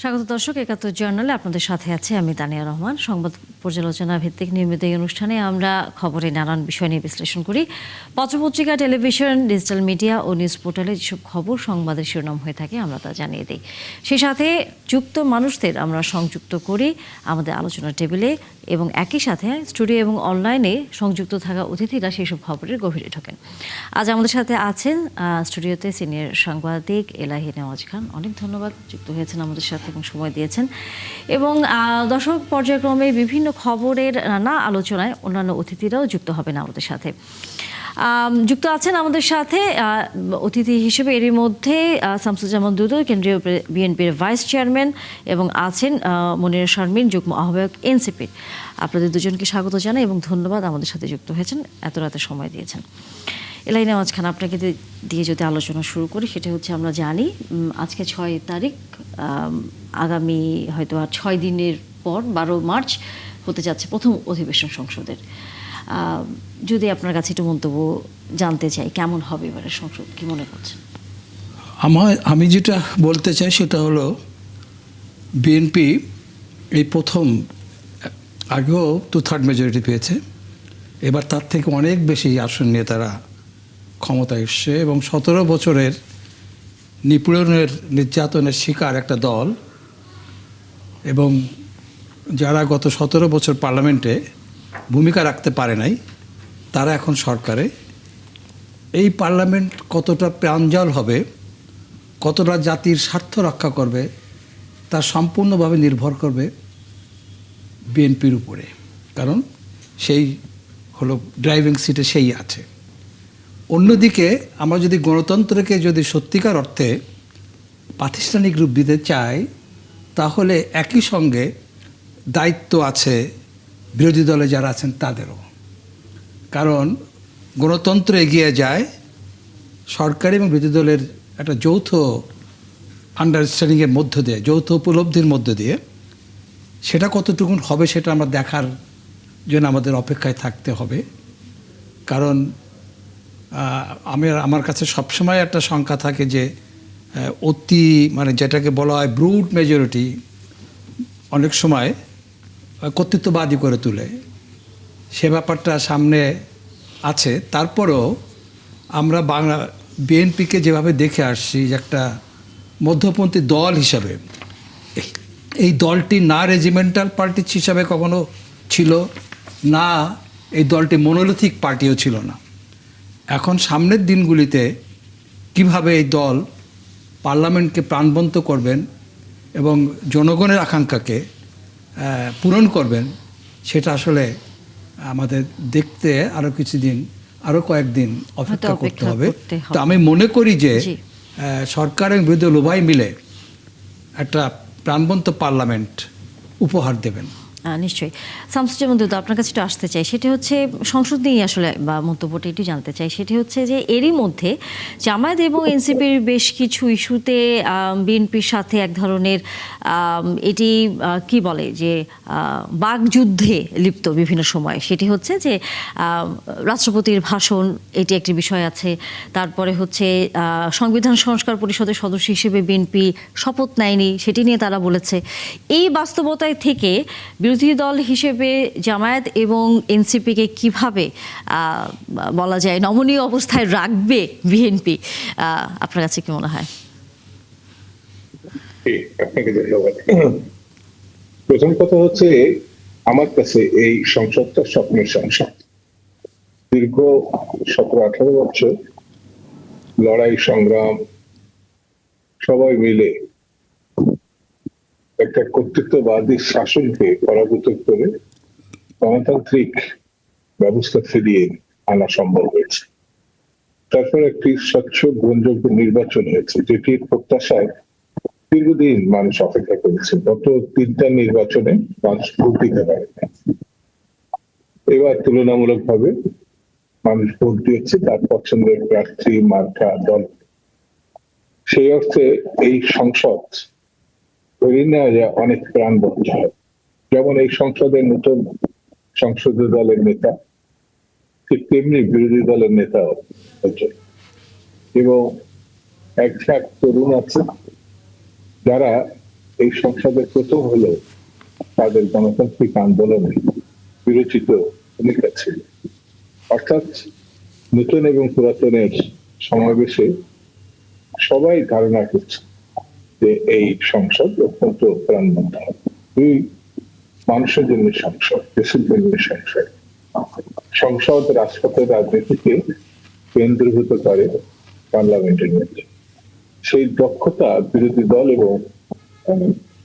স্বাগত দর্শক, ৭১ জার্নালে আপনাদের সাথে আছে আমি তানিয়া রহমান। সংবাদ পর্যালোচনা ভিত্তিক নিয়মিত এই অনুষ্ঠানে আমরা খবরের নানান বিষয় নিয়ে বিশ্লেষণ করি। পত্রপত্রিকা, টেলিভিশন, ডিজিটাল মিডিয়া ও নিউজ পোর্টালে যেসব খবর সংবাদের শিরোনাম হয়ে থাকে আমরা তা জানিয়ে দিই। সেই সাথে যুক্ত মানুষদের আমরা সংযুক্ত করি আমাদের আলোচনার টেবিলে, এবং একই সাথে স্টুডিও এবং অনলাইনে সংযুক্ত থাকা অতিথিরা সেই সব খবরের গভীরে ঢোকেন। আজ আমাদের সাথে আছেন স্টুডিওতে সিনিয়র সাংবাদিক এলাহি নেওয়াজ খান। অনেক ধন্যবাদ, যুক্ত হয়েছেন আমাদের সাথে এবং সময় দিয়েছেন। এবং দর্শক, পর্যায়ক্রমে বিভিন্ন খবরের নানা আলোচনায় অন্যান্য অতিথিরাও যুক্ত হবেন আমাদের সাথে। যুক্ত আছেন আমাদের সাথে অতিথি হিসেবে এরই মধ্যে শামসুজ্জামান দুদু, কেন্দ্রীয় বিএনপির ভাইস চেয়ারম্যান, এবং আছেন মনিরা শারমিন, যুগ্ম আহ্বায়ক এনসিপির। আপনাদের দুজনকে স্বাগত জানাই এবং ধন্যবাদ আমাদের সাথে যুক্ত হয়েছেন, এত রাতে সময় দিয়েছেন। এলাহি নেওয়াজ খান, আপনাকে দিয়ে যদি আলোচনা শুরু করি, সেটা হচ্ছে আমরা জানি আজকে 6 তারিখ, আগামী হয়তো আর 6 দিনের পর 12 মার্চ হতে যাচ্ছে প্রথম অধিবেশন সংসদের। যদি আপনার কাছে একটু মন্তব্য জানতে চাই, কেমন হবে এবারের সংসদ, কি মনে করছেন? আমি যেটা বলতে চাই সেটা হলো, বিএনপি এই প্রথম, আগেও 2/3 মেজরিটি পেয়েছে, এবার তার থেকে অনেক বেশি আসন নিয়ে তারা ক্ষমতায় এসছে, এবং 17 বছরের নিপীড়নের নির্যাতনের শিকার একটা দল, এবং যারা গত 17 বছর পার্লামেন্টে ভূমিকা রাখতে পারে নাই তারা এখন সরকারে। এই পার্লামেন্ট কতটা প্রাঞ্জল হবে, কতটা জাতির স্বার্থ রক্ষা করবে, তা সম্পূর্ণভাবে নির্ভর করবে বিএনপির উপরে, কারণ সেই হলো ড্রাইভিং সিটে সেই আছে। অন্যদিকে আমরা যদি গণতন্ত্রকে যদি সত্যিকার অর্থে প্রাতিষ্ঠানিক রূপ দিতে চাই, তাহলে একই সঙ্গে দায়িত্ব আছে বিরোধী দলে যারা আছেন তাদেরও। কারণ গণতন্ত্র এগিয়ে যায় সরকারি এবং বিরোধী দলের একটা যৌথ আন্ডারস্ট্যান্ডিংয়ের মধ্য দিয়ে, যৌথ উপলব্ধির মধ্য দিয়ে। সেটা কতটুকু হবে সেটা আমরা দেখার জন্য আমাদের অপেক্ষায় থাকতে হবে। কারণ আমার কাছে সবসময় একটা শঙ্কা থাকে যে অতি যেটাকে বলা হয় ব্রুট মেজরিটি অনেক সময় কর্তৃত্ববাদী করে তোলে, সে ব্যাপারটা সামনে আছে। তারপরেও আমরা বিএনপিকে যেভাবে দেখে আসছি যে একটা মধ্যপন্থী দল হিসাবে, এই দলটি না রেজিমেন্টাল পার্টি হিসাবে কখনো ছিল না, এই দলটি মনোলিথিক পার্টিও ছিল না। এখন সামনের দিনগুলিতে কিভাবে এই দল পার্লামেন্টকে প্রাণবন্ত করবেন এবং জনগণের আকাঙ্ক্ষাকে পূরণ করবেন, সেটা আসলে আমাদের দেখতে আরও কয়েকদিন অপেক্ষা করতে হবে। তো আমি মনে করি যে সরকার এবং বিরোধী দল উভয় মিলে একটা প্রাণবন্ত পার্লামেন্ট উপহার দেবেন। নিশ্চয়ই। শামসুজ্জামান দুদু, আপনার কাছে একটু আসতে চাই, সেটি হচ্ছে সংসদ নিয়ে আসলে বা মন্তব্যটা একটু জানতে চাই। সেটি হচ্ছে যে এরই মধ্যে জামায়াত এবং এনসিপির বেশ কিছু ইস্যুতে বিএনপির সাথে এক ধরনের এটি কি বলে যে বাকযুদ্ধে লিপ্ত বিভিন্ন সময়। সেটি হচ্ছে যে রাষ্ট্রপতির ভাষণ, এটি একটি বিষয় আছে। তারপরে হচ্ছে সংবিধান সংস্কার পরিষদের সদস্য হিসেবে বিএনপি শপথ নেয়নি, সেটি নিয়ে তারা বলেছে। এই বাস্তবতায় থেকে বিরোধী দল হিসেবে জামায়াত এবং এনসিপিকে কিভাবে বলা যায় নমনীয় অবস্থায় রাখবে বিএনপি, আপনার কাছে কি মনে হয়? আপনাকে ধন্যবাদ। প্রথম কথা হচ্ছে, আমার কাছে এই সংসদটা স্বপ্নের সংসদ। দীর্ঘ 17-18 বছর লড়াই সংগ্রাম সবাই মিলে একটা কর্তৃত্ববাদী শাসনকে পরাভূত করে গণতান্ত্রিক ব্যবস্থা ফিরিয়ে আনা সম্ভব হয়েছে। তারপর একটি স্বচ্ছ গ্রহণযোগ্য নির্বাচন হয়েছে, যেটির প্রত্যাশায় দীর্ঘদিন মানুষ অপেক্ষা করেছে। গত 3টা নির্বাচনে মানুষ ভোট দিতে পারে। এবার তুলনামূলকভাবে মানুষ ভোট দিয়েছে তার পছন্দের প্রার্থী, মার্কা, দল। সেই অর্থে এই সংসদ ধরে নেওয়া যায় অনেক প্রাণবন্ত হয়। যেমন এই সংসদের নতুন সংসদীয় দলের নেতা, ঠিক তেমনি বিরোধী দলের নেতাও হচ্ছে, এবং এক তরুণ আছে যারা এই সংসদের প্রথম হলো তাদের গণতান্ত্রিক আন্দোলনে বিরচিত ভূমিকা ছিল। অর্থাৎ নতুন এবং পুরাতনের সমাবেশে সবাই ধারণা করছে যে এই সংসদ অত্যন্ত প্রাণবন্ত হবে। দুই, মানুষের জন্য সংসদ, দেশের জন্য সংসদ। সংসদ রাজপথের রাজনীতিকে কেন্দ্রীভূত করে পার্লামেন্টের মধ্যে। সেই দক্ষতা বিরোধী দল এবং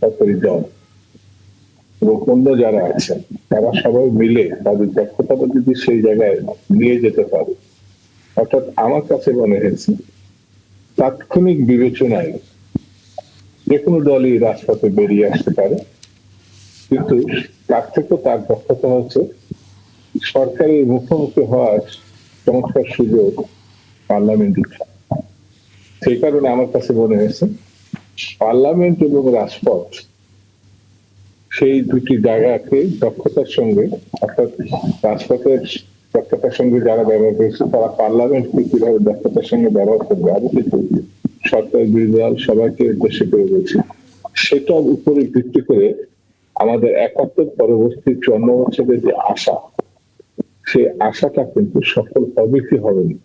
সরকারি দল এবং অন্য যারা আছেন তারা সবাই মিলে তাদের দক্ষতাটা যদি সেই জায়গায় নিয়ে যেতে পারে, অর্থাৎ আমার কাছে মনে হয়েছে তাৎক্ষণিক বিবেচনায় যে কোনো দলই রাজপথে বেরিয়ে আসতে পারে, কিন্তু তার থেকে তার দক্ষতা হচ্ছে সরকারের মুখোমুখি হওয়ার চমৎকার সুযোগ পার্লামেন্ট দিচ্ছে। সেই কারণে আমার কাছে মনে হয়েছে পার্লামেন্ট এবং রাজপথ সেই দুটি জায়গাকে দক্ষতার সঙ্গে, অর্থাৎ রাজপথের দক্ষতার সঙ্গে যারা ব্যবহার করেছে তারা পার্লামেন্টকে কিভাবে দক্ষতার সঙ্গে ব্যবহার করবে, আমি কিন্তু সরকার বিরোধী দল সবাইকে উদ্দেশ্য করে বলছি, সেটার উপরে ভিত্তি করে আমাদের ৭১ পরবর্তী ৫৪ বছরের যে আশা, সেই আশাটা কিন্তু সফল হবে কি হবে না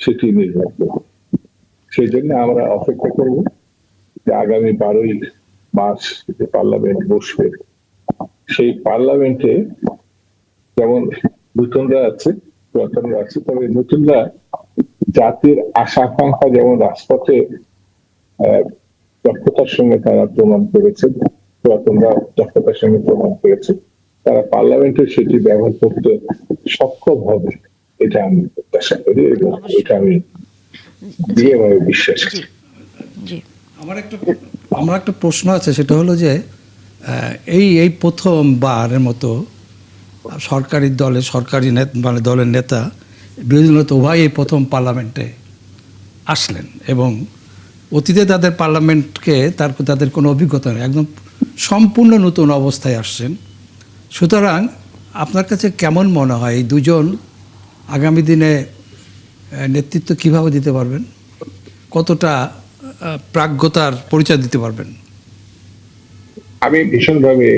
সেটি নির্ভর করবে। সেই জন্য আমরা অপেক্ষা করব যে আগামী ১২ই মার্চ যে পার্লামেন্ট বসবে, সেই পার্লামেন্টে যেমন নতুনরা আছে পুরাতনরা আছে, তবে নতুনরা জাতির আশা আকাঙ্ক্ষা যেমন রাজপথে দক্ষতার সঙ্গে তারা প্রমাণ করেছে, পুরাতনরা দক্ষতার সঙ্গে প্রমাণ করেছে, তারা পার্লামেন্টে সেটি ব্যবহার করতে সক্ষম হবে, এটা আমি প্রত্যাশা করি এবং এটা আমি দৃঢ়ভাবে বিশ্বাস করি। আমার একটা প্রশ্ন আছে, সেটা হলো যে এই প্রথমবারের মতো সরকারি মানে দলের নেতা, বিরোধী নেতা উভয় এই প্রথম পার্লামেন্টে আসলেন এবং অতীতে তাদের পার্লামেন্টকে তাদের কোনো অভিজ্ঞতা নেই, একদম সম্পূর্ণ নতুন অবস্থায় আসছেন। সুতরাং আপনার কাছে কেমন মনে হয় এই দুজন আগামী দিনে নেতৃত্ব কিভাবে দিতে পারবেন, কতটা প্রাজ্ঞতার পরিচয় দিতে পারবেন? আমি ভীষণভাবে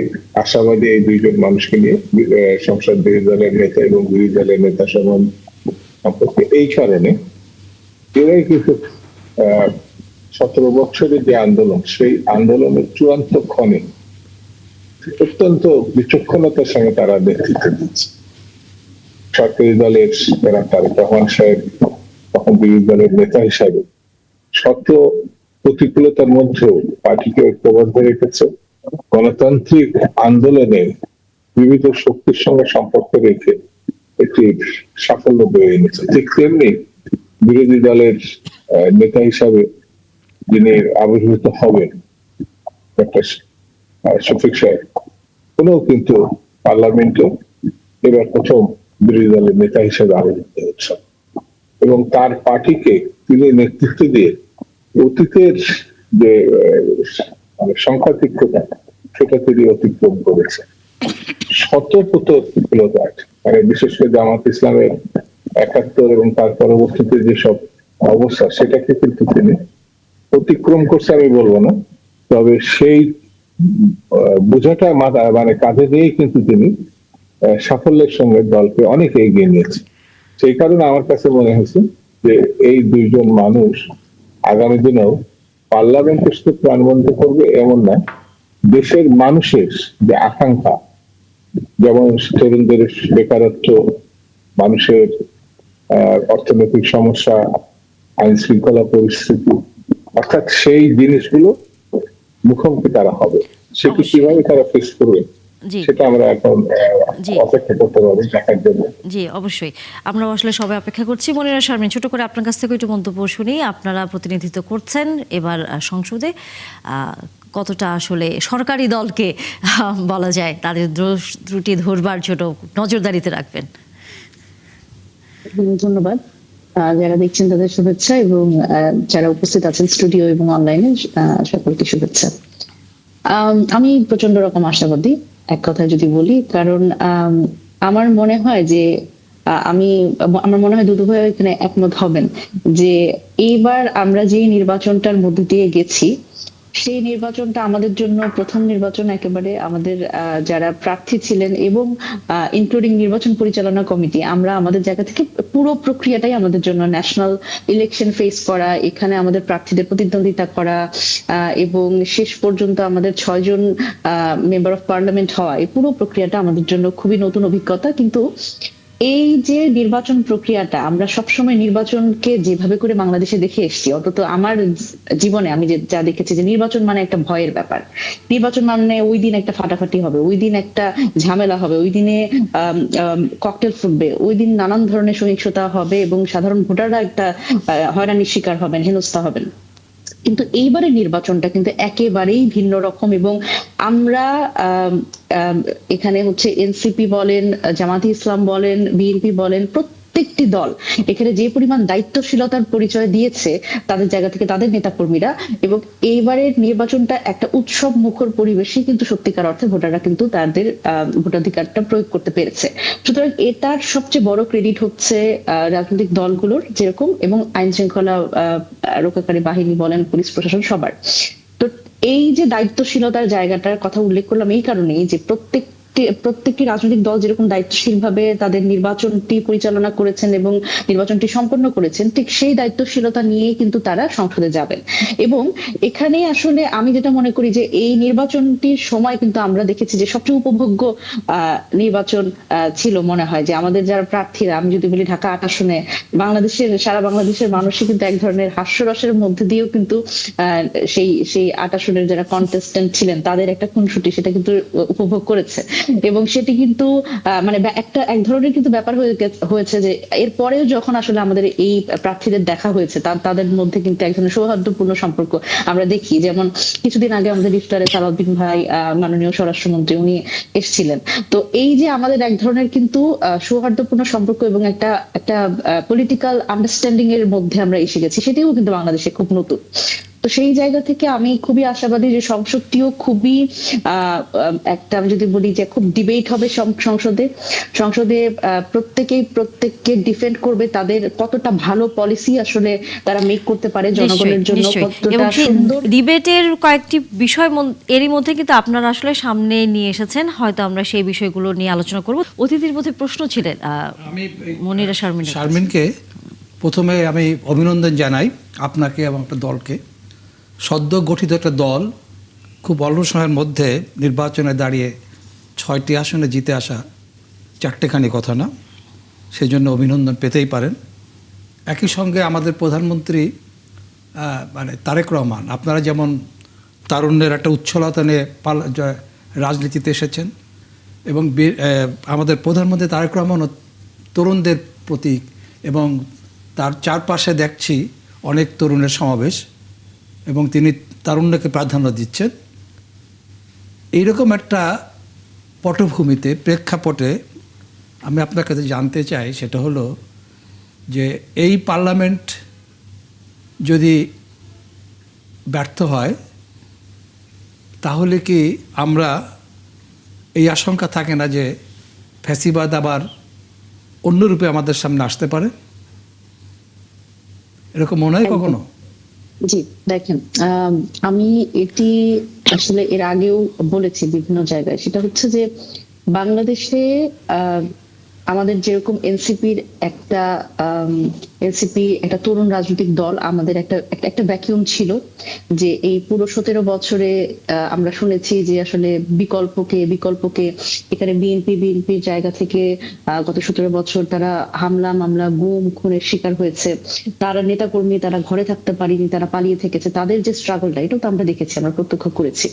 আশাবাদী এই দুইজন মানুষকে নিয়ে, সংসদ বিরোধী দলের নেতা এবং বিরোধী দলের নেতা সম্পর্কে। এই কারণে এরাই কিন্তু ১৭ বছরের যে আন্দোলন, সেই আন্দোলনের চূড়ান্ত ক্ষণে অত্যন্ত বিচক্ষণতার সঙ্গে তারা নেতৃত্ব দিচ্ছে। সরকারি দলের যারা তারেক রহমান সাহেব তখন বিরোধী দলের নেতা হিসাবে শত প্রতিকূলতার মধ্যেও পার্টিকে ঐক্যবদ্ধ রেখেছে, গণতান্ত্রিক আন্দোলনে বিবিধ শক্তির সঙ্গে সম্পর্ক রেখে একটি সাফল্য বয়ে এনেছে। ঠিক তেমনি বিরোধী দলের নেতা হিসাবে যিনি আবির্ভূত হবেন ডক্টর শফিক সাহেব, উনিও কিন্তু পার্লামেন্টে এবার প্রথম বিরোধী দলের নেতা হিসেবে আবির্ভূত হচ্ছেন এবং তার পার্টিকে তিনি নেতৃত্ব দিয়ে অতীতের যে সংখ্যাধিক্যতা সেটা তিনি অতিক্রম করেছেন। শত প্রতিকূলতা, মানে বিশেষ করে জামাত ইসলামের ৭১ এবং তার পরবর্তীতে যেসব অবস্থা, সেটাকে কিন্তু তিনি অতিক্রম করছে আমি বলবো না, তবে সেই বোঝাটা মানে কাঁধে দিয়েই কিন্তু তিনি সাফল্যের সঙ্গে দলকে অনেক এগিয়ে নিয়েছে। সেই কারণে আমার কাছে মনে হয়েছে যে এই দুইজন মানুষ আগামী দিনেও পার্লামেন্টে শুধু প্রাণবন্ত করবে এমন না, দেশের মানুষের যে আকাঙ্ক্ষা, যেমন তরুণদের বেকারত্ব, মানুষের অর্থনৈতিক সমস্যা, আইন শৃঙ্খলা পরিস্থিতি, অর্থাৎ সেই জিনিসগুলো মুখোমুখি তারা হবে, সেটি কিভাবে তারা ফেস করবে সেটা আমরা এখন অপেক্ষা করতে পারি দেখার জন্য। জি, অবশ্যই আমরা আসলে সবাই অপেক্ষা করছি। মনিরা শারমিন, ছোট করে আপনার কাছ থেকে একটু মন্তব্য শুনি। আপনারা প্রতিনিধিত্ব করছেন এবার সংসদে, কতটা আসলে সরকারি দলকে বলা যায় তাদের দোষ ত্রুটি ধরবার জন্য নজরদারিতে রাখবেন? ধন্যবাদ। যারা দেখছেন তাদের শুভেচ্ছা এবং যারা উপস্থিত আছেন স্টুডিও এবং অনলাইনে সকলকে শুভেচ্ছা। আমি প্রচন্ড রকম আশাবাদী, এক কথায় যদি বলি, কারণ আমার মনে হয় যে আমার মনে হয় দুদু ভাই এখানে একমত হবেন যে এইবার আমরা যে নির্বাচনটার মধ্যে দিয়ে গেছি, সেই নির্বাচনটা আমাদের জন্য প্রথম নির্বাচন, একেবারে আমাদের যারা প্রার্থী ছিলেন এবং ইনক্লুডিং নির্বাচন পরিচালনা কমিটি, আমরা আমাদের জায়গা থেকে পুরো প্রক্রিয়াটাই আমাদের জন্য ন্যাশনাল ইলেকশন ফেস করা, এখানে আমাদের প্রার্থীদের প্রতিদ্বন্দ্বিতা করা এবং শেষ পর্যন্ত আমাদের 6 জন মেম্বার অফ পার্লামেন্ট হওয়া, এই পুরো প্রক্রিয়াটা আমাদের জন্য খুবই নতুন অভিজ্ঞতা। কিন্তু এই যে নির্বাচন প্রক্রিয়াটা, আমরা সবসময় নির্বাচনকে যেভাবে করে বাংলাদেশে দেখে এসেছি, অন্তত আমার জীবনে আমি যা দেখেছি, যে নির্বাচন মানে একটা ভয়ের ব্যাপার, নির্বাচন মানে ওই দিন একটা ফাটাফাটি হবে, ওই দিন একটা ঝামেলা হবে, ওই দিনে ককটেল ফুটবে, ওই দিন নানান ধরনের সহিংসতা হবে এবং সাধারণ ভোটাররা একটা হয়রানির শিকার হবেন, হেনস্থা হবেন। কিন্তু এইবারের নির্বাচনটা কিন্তু একেবারেই ভিন্ন রকম। এবং আমরা এখানে হচ্ছে এনসিপি বলেন, জামাতে ইসলাম বলেন, বিএনপি বলেন, প্রত্যেকটি দল এখানে যে পরিমাণ দায়িত্বশীলতার পরিচয় দিয়েছে তাদের জায়গা থেকে, তাদের নেতাকর্মীরা। এবং এইবারের নির্বাচনটা একটা উৎসব মুখর পরিবেশে কিন্তু সত্যিকার অর্থে ভোটাররা কিন্তু তাদের ভোটাধিকারটা প্রয়োগ করতে পেরেছে। সুতরাং এটার সবচেয়ে বড় ক্রেডিট হচ্ছে রাজনৈতিক দলগুলোর যেরকম, এবং আইন শৃঙ্খলা রক্ষাকারী বাহিনী বলেন, পুলিশ প্রশাসন, সবার। তো এই যে দায়িত্বশীলতার জায়গাটার কথা উল্লেখ করলাম এই কারণেই, যে প্রত্যেকটি রাজনৈতিক দল যেরকম দায়িত্বশীল ভাবে তাদের নির্বাচনটি পরিচালনা করেছেন এবং নির্বাচনটি সম্পন্ন করেছেন, ঠিক সেই দায়িত্বশীলতা নিয়েই কিন্তু তারা সংসদে যাবেন। এবং এখানে আসলে আমি যেটা মনে করি, যে এই নির্বাচনটির সময় কিন্তু আমরা দেখেছি যে সবচেয়ে উপভোগ্য নির্বাচন ছিল মনে হয়, যে আমাদের যারা প্রার্থীরা, আমি যদি বলি ঢাকা 8 আসনে, সারা বাংলাদেশের মানুষই কিন্তু এক ধরনের হাস্যরসের মধ্যে দিয়েও কিন্তু সেই 8 আসনের যারা কন্টেস্টেন্ট ছিলেন তাদের একটা খুনসুটি, সেটা কিন্তু উপভোগ করেছে। এবং সেটি কিন্তু মানে এক ধরনের কিন্তু ব্যাপার হয়েছে, যে এরপরেও যখন আসলে আমাদের এই প্রার্থীদের দেখা হয়েছে, তাদের মধ্যে কিন্তু এক ধরনের সৌহার্দ্যপূর্ণ সম্পর্ক আমরা দেখি। যেমন কিছুদিন আগে আমাদের ইফতারে সালাউদ্দিন ভাই, মাননীয় স্বরাষ্ট্রমন্ত্রী, উনি এসেছিলেন। তো এই যে আমাদের এক ধরনের কিন্তু সৌহার্দ্যপূর্ণ সম্পর্ক এবং একটা পলিটিক্যাল আন্ডারস্ট্যান্ডিং এর মধ্যে আমরা এসে গেছি, সেটিও কিন্তু বাংলাদেশে খুব নতুন। তো সেই জায়গা থেকে আমি খুবই আশাবাদী যে সংসদটিও খুবই একটা, আমি যদি বলি যে খুব ডিবেট হবে সংসদে প্রত্যেককে ডিফেন্ড করবে তাদের কতটা ভালো পলিসি আসলে তারা মেক করতে পারে জনগণের জন্য, কতটা সুন্দর। ডিবেটের কয়েকটি বিষয় এরই মধ্যে কিন্তু আপনারা আসলে সামনে নিয়ে এসেছেন, হয়তো আমরা সেই বিষয়গুলো নিয়ে আলোচনা করব। অতিথির মধ্যে প্রশ্ন ছিলেন আমি মনিরা শারমিনকে প্রথমে আমি অভিনন্দন জানাই, আপনাকে এবং আপনার দলকে। সদ্য গঠিত একটা দল খুব অল্প সময়ের মধ্যে নির্বাচনে দাঁড়িয়ে 6টি আসনে জিতে আসা 4টেখানি কথা না, সেই জন্য অভিনন্দন পেতেই পারেন। একই সঙ্গে আমাদের প্রধানমন্ত্রী মানে তারেক রহমান, আপনারা যেমন তারুণ্যের একটা উচ্ছলতা নিয়ে রাজনীতিতে এসেছেন, এবং আমাদের প্রধানমন্ত্রী তারেক রহমানও তরুণদের প্রতীক, এবং তার চারপাশে দেখছি অনেক তরুণের সমাবেশ, এবং তিনি তারুণ্যকে প্রাধান্য দিচ্ছেন। এইরকম একটা পটভূমিতে, প্রেক্ষাপটে আমি আপনার কাছে জানতে চাই, সেটা হলো যে এই পার্লামেন্ট যদি ব্যর্থ হয়, তাহলে কি আমরা এই আশঙ্কা থাকে না যে ফ্যাসিবাদ আবার অন্য রূপে আমাদের সামনে আসতে পারে? এরকম মনে হয় কখনো? জি, দেখেন, আমি এটি আসলে এর আগেও বলেছি বিভিন্ন জায়গায়, সেটা হচ্ছে যে বাংলাদেশে আমাদের যেরকম এনসিপি একটা তরুণ রাজনৈতিক দল, আমাদের একটা ভ্যাকিউম ছিল, যে এই পুরো 17 বছরে আমরা শুনেছি যে আসলে বিকল্পকে এখানে বিএনপির জায়গা থেকে গত 17 বছর তারা হামলা মামলা, গুম খুনের শিকার হয়েছে, তারা নেতাকর্মী, তারা ঘরে থাকতে পারেনি, তারা পালিয়ে থেকেছে, তাদের যে স্ট্রাগলটা, এটাও তো আমরা দেখেছি, আমরা প্রত্যক্ষ করেছি।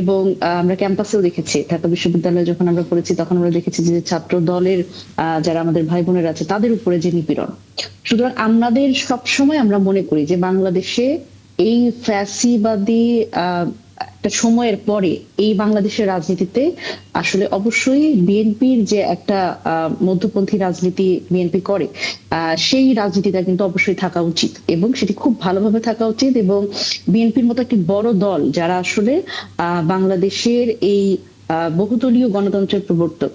এবং আমরা ক্যাম্পাসেও দেখেছি, ঢাকা বিশ্ববিদ্যালয়ে যখন আমরা পড়েছি তখন আমরা দেখেছি যে ছাত্র দলের যারা আমাদের ভাই বোনেরা আছে তাদের উপরে যে নিপীড়ন। সুতরাং আমাদের সবসময় আমরা মনে করি যে বাংলাদেশে এই ফ্যাসিবাদী একটা সময়ের পরে এই বাংলাদেশের রাজনীতিতে আসলে অবশ্যই বিএনপির যে একটা মধ্যপন্থী রাজনীতি বিএনপি করে, সেই রাজনীতিটা কিন্তু অবশ্যই থাকা উচিত, এবং সেটি খুব ভালোভাবে থাকা উচিত। এবং বিএনপির মতো একটি বড় দল যারা আসলে বাংলাদেশের এই বহুদলীয় গণতন্ত্রের প্রবর্তক,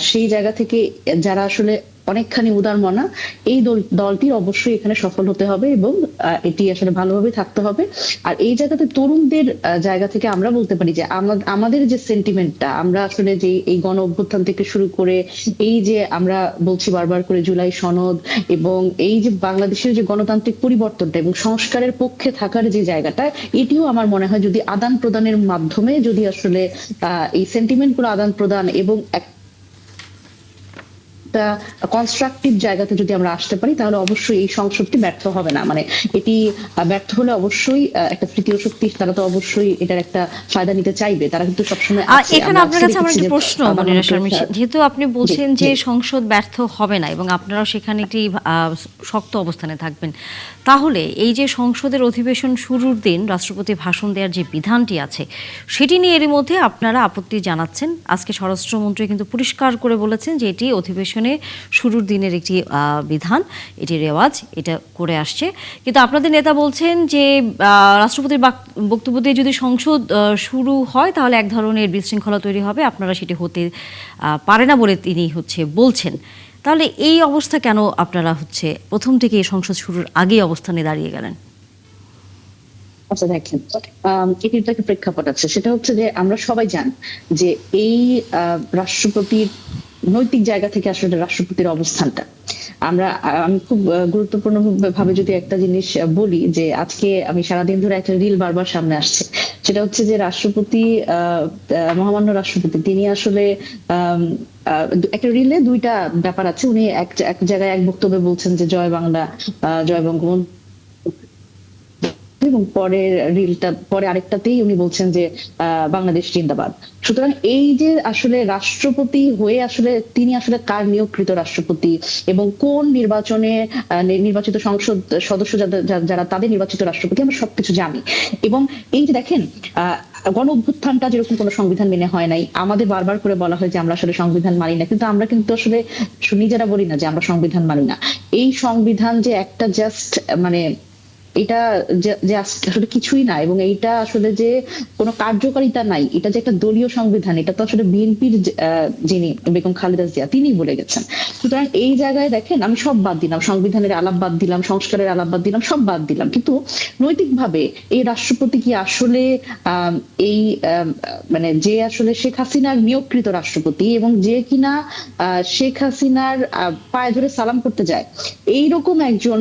সেই জায়গা থেকে যারা আসলে অনেকখানি উদারমনা, এই দলটির অবশ্যই এখানে সফল হতে হবে এবং এটি আসলে ভালোভাবে থাকতে হবে। আর এই জায়গাতে তরুণদের জায়গা থেকে আমরা বলতে পারি যে আমাদের যে সেন্টিমেন্টটা, আমরা আসলে যে এই গণ অভ্যুত্থান থেকে শুরু করে এই যে আমরা বলছি বারবার করে জুলাই সনদ এবং এই যে বাংলাদেশের যে গণতান্ত্রিক পরিবর্তনটা এবং সংস্কারের পক্ষে থাকার যে জায়গাটা, এটিও আমার মনে হয় যদি আদান প্রদানের মাধ্যমে যদি আসলে এই সেন্টিমেন্ট গুলো আদান প্রদান এবং একটা কনস্ট্রাকটিভ জায়গাতে যদি আমরা আসতে পারি, তাহলে অবশ্যই এই সংসদটি ব্যর্থ হবে না। মানে এটি ব্যর্থ হলে অবশ্যই একটা তৃতীয় শক্তি, তারা তো অবশ্যই এটার একটা ফায়দা নিতে চাইবে, তারা কিন্তু সবসময় আছে। এখানে আপনার কাছে আমার একটা প্রশ্ন, মনিরা শর্মী, যেহেতু আপনি বলছেন যে সংসদ ব্যর্থ হবে না এবং আপনারাও সেখানে একটি শক্ত অবস্থানে থাকবেন, তাহলে এই যে সংসদের অধিবেশন শুরুর দিন রাষ্ট্রপতি ভাষণ দেওয়ার যে বিধানটি আছে, সেটি নিয়ে এর মধ্যে আপনারা আপত্তি জানাচ্ছেন। আজকে স্বরাষ্ট্রমন্ত্রী কিন্তু পরিষ্কার করে বলেছেন যে এটি অধিবেশনে শুরুর দিনের একটি বিধান, এটি রেওয়াজ, এটা করে আসছে। কিন্তু আপনাদের নেতা বলছেন যে রাষ্ট্রপতির বক্তব্য দিয়ে যদি সংসদ শুরু হয় তাহলে এক ধরনের বিশৃঙ্খলা তৈরি হবে, আপনারা সেটি হতে পারে না বলে তিনি বলছেন। তাহলে এই অবস্থা কেন আপনারা প্রথম থেকে এই সংসদ শুরুর আগেই অবস্থানে দাঁড়িয়ে গেলেন? আচ্ছা দেখেন, এটির তো একটা প্রেক্ষাপট আছে, সেটা হচ্ছে যে আমরা সবাই জানি যে এই রাষ্ট্রপতির নৈতিক জায়গা থেকে আসলে রাষ্ট্রপতির অবস্থানটা আমি খুব গুরুত্বপূর্ণ ভাবে যদি একটা জিনিস বলি, যে আজকে আমি সারাদিন ধরে একটা রিল বারবার সামনে আসছে, সেটা হচ্ছে যে রাষ্ট্রপতি মহামান্য রাষ্ট্রপতি তিনি আসলে একটা রিলে দুইটা ব্যাপার আছে। উনি এক জায়গায় এক বক্তব্যে বলছেন যে জয় বাংলা, জয় বঙ্গবন্ধু, এবং পরে আরেকটাতেই উনি বলছেন যে বাংলাদেশ জিন্দাবাদ। সুতরাং এই যে আসলে রাষ্ট্রপতি হয়ে আসলে তিনি আসলে কার নিয়োগকৃত রাষ্ট্রপতি এবং কোন নির্বাচনে নির্বাচিত সংসদ সদস্য যারা তাদের নির্বাচিত রাষ্ট্রপতি, আমরা সবকিছু জানি। এবং এই যে দেখেন, গণ অভ্যুত্থানটা যেরকম কোনো সংবিধান মেনে হয় নাই, আমাদের বারবার করে বলা হয় যে আমরা আসলে সংবিধান মানি না, কিন্তু আমরা কিন্তু আসলে নিজেরা বলি না যে আমরা সংবিধান মানি না। এই সংবিধান যে একটা জাস্ট মানে এটা যে আসলে কিছুই না, এবং এইটা আসলে যে কোনো কার্যকারিতা নাই, এটা যে একটা দলীয় সংবিধান, এটা তো আসলে বিএনপির যিনি বেগম খালেদা জিয়া তিনি বলে গেছেন। সুতরাং এই জায়গায় দেখেন, আমি সব বাদ দিলাম, সংবিধানের আলাপ বাদ দিলাম, সংস্কারের আলাপ বাদ দিলাম, সব বাদ দিলাম, কিন্তু নৈতিকভাবে এই রাষ্ট্রপতি কি আসলে এই মানে যে আসলে শেখ হাসিনার নিয়োগকৃত রাষ্ট্রপতি এবং যে কিনা শেখ হাসিনার পায়ে ধরে সালাম করতে যায়, এইরকম একজন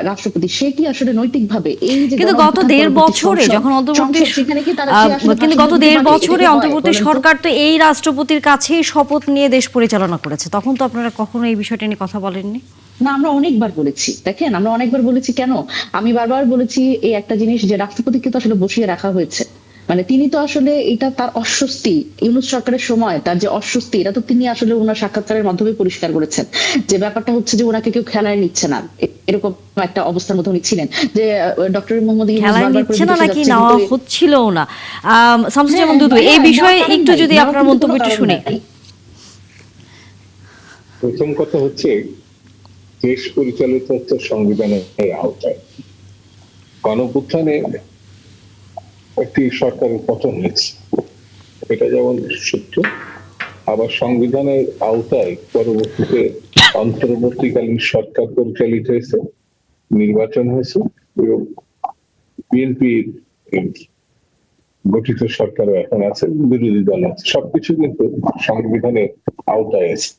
রাষ্ট্রপতি, সে কি আসলে নৈতিক ভাবে এই যে কিন্তু গত দেড় বছরে যখন অন্তর্বর্তী সরকার তো এই রাষ্ট্রপতির কাছেই শপথ নিয়ে দেশ পরিচালনা করেছে, তখন তো আপনারা কখনো এই বিষয়টা নিয়ে কথা বলেননি? না, আমরা অনেকবার বলেছি। দেখেন, আমরা অনেকবার বলেছি। কেন? আমি বারবার বলেছি এই একটা জিনিস, যে রাষ্ট্রপতিকে তো আসলে বসিয়ে রাখা হয়েছে, মানে তিনি তো আসলে এটা তার অস্বস্তি, ইউনূস সরকারের সময় তার যে অস্বস্তি, এটা তো তিনি আসলে ওনার সাক্ষাৎকারের মাধ্যমে পরিষ্কার করেছেন, যে ব্যাপারটা হচ্ছে যে ওনাকে কেউ খেলায় নিচ্ছে না, এরকম একটা অবস্থার মধ্যে উনি ছিলেন। যে ডক্টর মোহাম্মদ ইউনূস খেলায় নিচ্ছে না নাকি নেওয়া হচ্ছিল না, শামসুজ্জামান দুদু, এই বিষয়ে একটু যদি আপনার মন্তব্যটা শুনি। প্রথম কথা হচ্ছে, দেশ পরিচালিত হচ্ছে সংবিধানের আওতায়। গণঅভ্যুত্থানে একটি সরকারের পতন হয়েছে, এটা যেমন সত্য, আবার সংবিধানের আওতায় পরবর্তীতে অন্তর্বর্তীকালীন সরকার পরিচালিত হয়েছে, নির্বাচন হয়েছে এবং বিএনপি গঠিত সরকারও এখন আছে, বিরোধী দল আছে, সবকিছু কিন্তু সংবিধানের আওতায় আছে।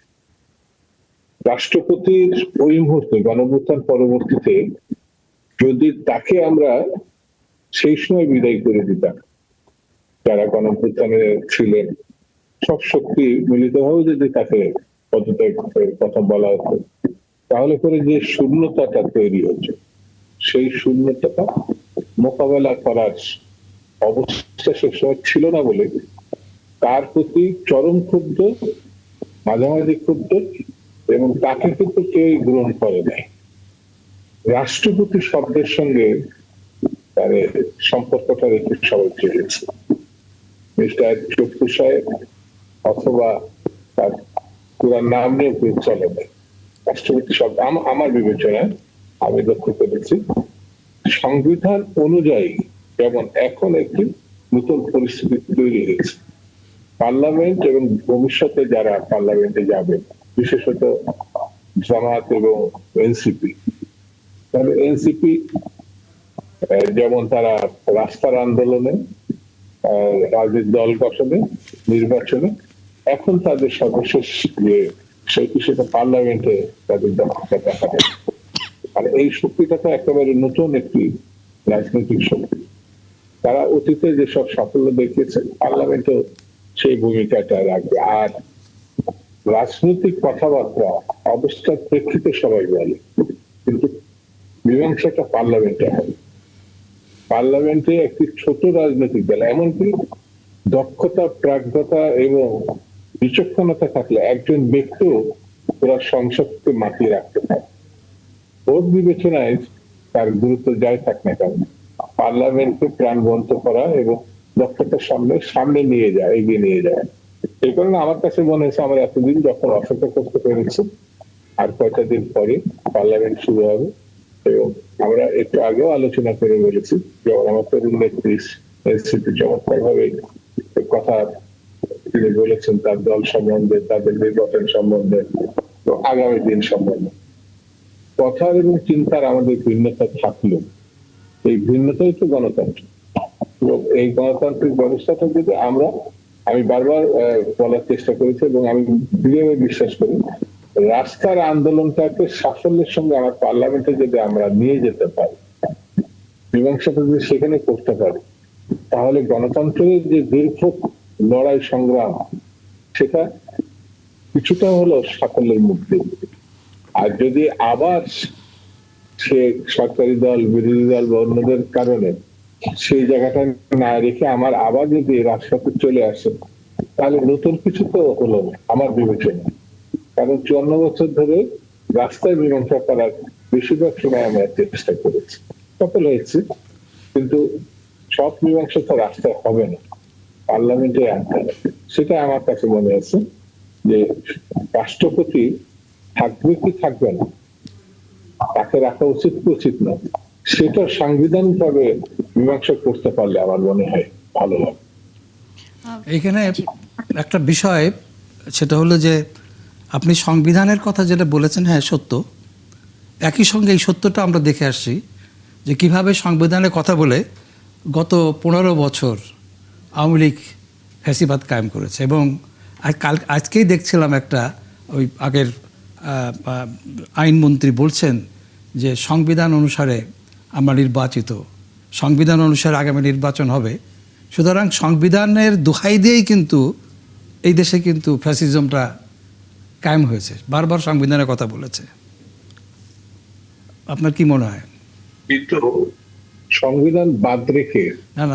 রাষ্ট্রপতির ওই মুহূর্তে গণঅভ্যুত্থান পরবর্তীতে যদি তাকে আমরা সেই সময় বিদায় করে দিতাম, যারা গণঅভ্যুত্থানে ছিলেন, সব শক্তি মিলিতভাবে যদি তাকে পদত্যাগের কথা বলা হতো, তাহলে করে যে শূন্যতাটা তৈরি হচ্ছে, সেই শূন্যতাটা মোকাবেলা করার অবস্থা সে সময় ছিল না বলে তার প্রতি চরম ক্ষুব্ধ, মাঝামাঝি ক্ষুব্ধ, এবং তাকে কিন্তু কেউ গ্রহণ করে নাই। রাষ্ট্রপতি শব্দের সঙ্গে তার সম্পর্কটা রেখে সবাই চেয়েছে। মিস্টার চক্ষু সাহেব অথবা তার পুরা নাম নিয়ে চলে না, রাষ্ট্রপতি শব্দ আমার বিবেচনায় আমি লক্ষ্য করেছি সংবিধান অনুযায়ী যেমন এখন একটি নতুন পরিস্থিতি তৈরি হয়েছে। পার্লামেন্ট এবং ভবিষ্যতে যারা পার্লামেন্টে যাবে, বিশেষত জামায়াত এবং এনসিপি। তাহলে এনসিপি যেমন তারা রাস্তার আন্দোলনে, রাজনৈতিক দল গঠনে, নির্বাচনে, এখন তাদের সর্বশেষ যে শক্তি সেটা পার্লামেন্টে তাদের দক্ষতা দেখাবে। আর এই শক্তিটা তো একেবারে নতুন একটি রাজনৈতিক শক্তি। তারা অতীতে যেসব সাফল্য দেখিয়েছে পার্লামেন্টেও সেই ভূমিকাটা রাখবে। আর রাজনৈতিক কথাবার্তা অবস্থার প্রেক্ষিতে সবাই বলে, কিন্তু মীমাংসাটা পার্লামেন্টে হবে। পার্লামেন্টে একটি ছোট রাজনৈতিক দল, এমনকি দক্ষতা, প্রাজ্ঞতা এবং বিচক্ষণতা থাকলে একজন ব্যক্তিও পুরা সংসদকে মাতিয়ে রাখতে পারে। ভোট বিবেচনায় তার গুরুত্ব যাই থাক না কেন, পার্লামেন্টকে প্রাণবন্ত করা এবং দক্ষতার সামনে নিয়ে যায়, এগিয়ে নিয়ে যায়। এই কারণে আমার কাছে মনে হয়েছে আমরা এতদিন যখন অপেক্ষা করতে পেরেছি, আর কয়েকটা দিন পরে পার্লামেন্ট শুরু হবে। এবং আমরা একটু আগেও আলোচনা করে বলেছি যে আমার তরুণ নেত্রী এনসিপি চমৎকার ভাবে কথা তিনি বলেছেন তার দল সম্বন্ধে, তাদের নির্বাচন সম্বন্ধে, আগামী দিন সম্বন্ধে। কথা এবং চিন্তার আমাদের ভিন্নতা থাকলেও এই ভিন্নতাই তো গণতন্ত্র। এবং এই গণতান্ত্রিক ব্যবস্থাটা যদি আমি বারবার বলার চেষ্টা করেছি এবং আমি দৃঢ়ভাবে বিশ্বাস করি, রাস্তার আন্দোলনটাকে সাফল্যের সঙ্গে আমার পার্লামেন্টে যদি আমরা নিয়ে যেতে পারি, মীমাংসাটা যদি সেখানে করতে পারি, তাহলে গণতন্ত্রের যে দীর্ঘ লড়াই সংগ্রাম সেটা কিছুটা হলো সাফল্যের মুখ দেখবে। আর যদি আবার সে সরকারি দল, বিরোধী দল বা অন্যদের কারণে সেই জায়গাটা না রেখে আমার আবার যদি রাজপথে চলে আসে, তাহলে নতুন কিছু তো হলো না আমার বিবেচনা। কারণ 54 বছর ধরে রাস্তায় মীমাংসা করার বেশিরভাগ সময় আমরা চেষ্টা করেছি, সফল হয়েছে, কিন্তু সব মীমাংসা তো রাস্তায় হবে না, পার্লামেন্টে আনতে হবে। সেটা আমার কাছে মনে আছে যে রাষ্ট্রপতি থাকবে কি থাকবে না, তাকে রাখা উচিত কি উচিত না, সেটা সাংবিধানিক ভাবে মীমাংসা করতে পারলে আমার মনে হয় ভালো লাগে। এইখানে একটা বিষয়, সেটা হলো যে আপনি সংবিধানের কথা যেটা বলেছেন, হ্যাঁ সত্য। একই সঙ্গে এই সত্যটা আমরা দেখে আসছি যে কিভাবে সংবিধানের কথা বলে গত 15 বছর আওয়ামী লীগ ফ্যাসিবাদ কায়েম করেছে। এবং আজকেই দেখছিলাম একটা ওই আগের আইনমন্ত্রী বলছেন যে সংবিধান অনুসারে আমরা নির্বাচিত, সংবিধান অনুসারে আগামী নির্বাচন হবে। সুতরাং সংবিধানের দোহাই দিয়েই কিন্তু এই দেশে কিন্তু ফ্যাসিজমটা কায়েম হয়েছে, বারবার সংবিধানের কথা বলেছে। আপনার কি মনে হয়? কিন্তু সংবিধান বাদ রেখে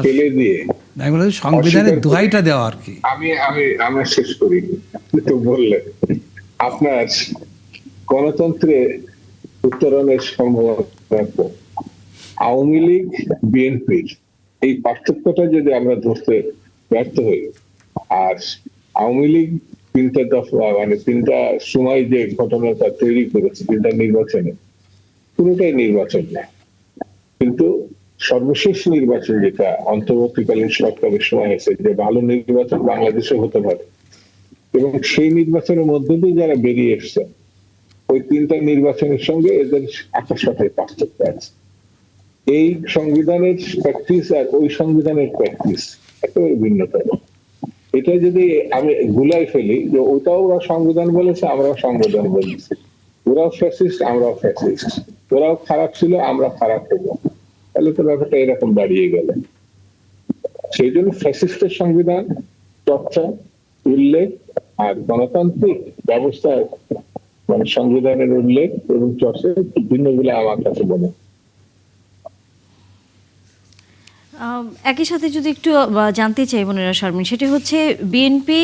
ফেলে দিয়ে আমি বলছি সংবিধানের দোহাইটা দেওয়া আর কি। আমি শেষ করি, তো বললেন আপনার গণতন্ত্রে উত্তরণের সম্ভাবনা। আওয়ামী লীগ, বিএনপির এই পার্থক্যটা যদি আমরা ধরতে ব্যর্থ হই, আর আওয়ামী লীগ তিনটা দফা তিনটা সময় যে ঘটনাটা তৈরি করেছে, তিনটা নির্বাচনে, পুরোটাই নির্বাচন না, কিন্তু সর্বশেষ নির্বাচন যেটা অন্তর্বর্তীকালীন সরকারের সময় হয়েছে, যে ভালো নির্বাচন বাংলাদেশে হতে পারে, এবং সেই নির্বাচনের মধ্যে দিয়ে যারা বেরিয়ে এসছে, ওই তিনটা নির্বাচনের সঙ্গে এদের আকাশ-পাতাল পার্থক্য আছে। এই সংবিধানের প্র্যাকটিস আর ওই সংবিধানের প্র্যাকটিস একেবারে ভিন্নতা। এটা যদি আমি গুলাই ফেলি যে ওটাও ওরা সংবিধান বলেছে, আমরাও সংবিধান বলেছি, ওরাও ফ্যাসিস্ট, আমরাও ফ্যাসিস্ট, ওরাও খারাপ ছিল, আমরা খারাপ হবো, তাহলে তো ব্যাপারটা এরকম দাঁড়িয়ে গেল। সেই জন্য ফ্যাসিস্টের সংবিধান চর্চা, উল্লেখ, আর গণতান্ত্রিক ব্যবস্থায় সংবিধানের উল্লেখ এবং চর্চা ভিন্ন বলে আমার কাছে মনে হয়। একই সাথে যদি একটু জানতে চাই মনিরা শারমিন, সেটি হচ্ছে বিএনপি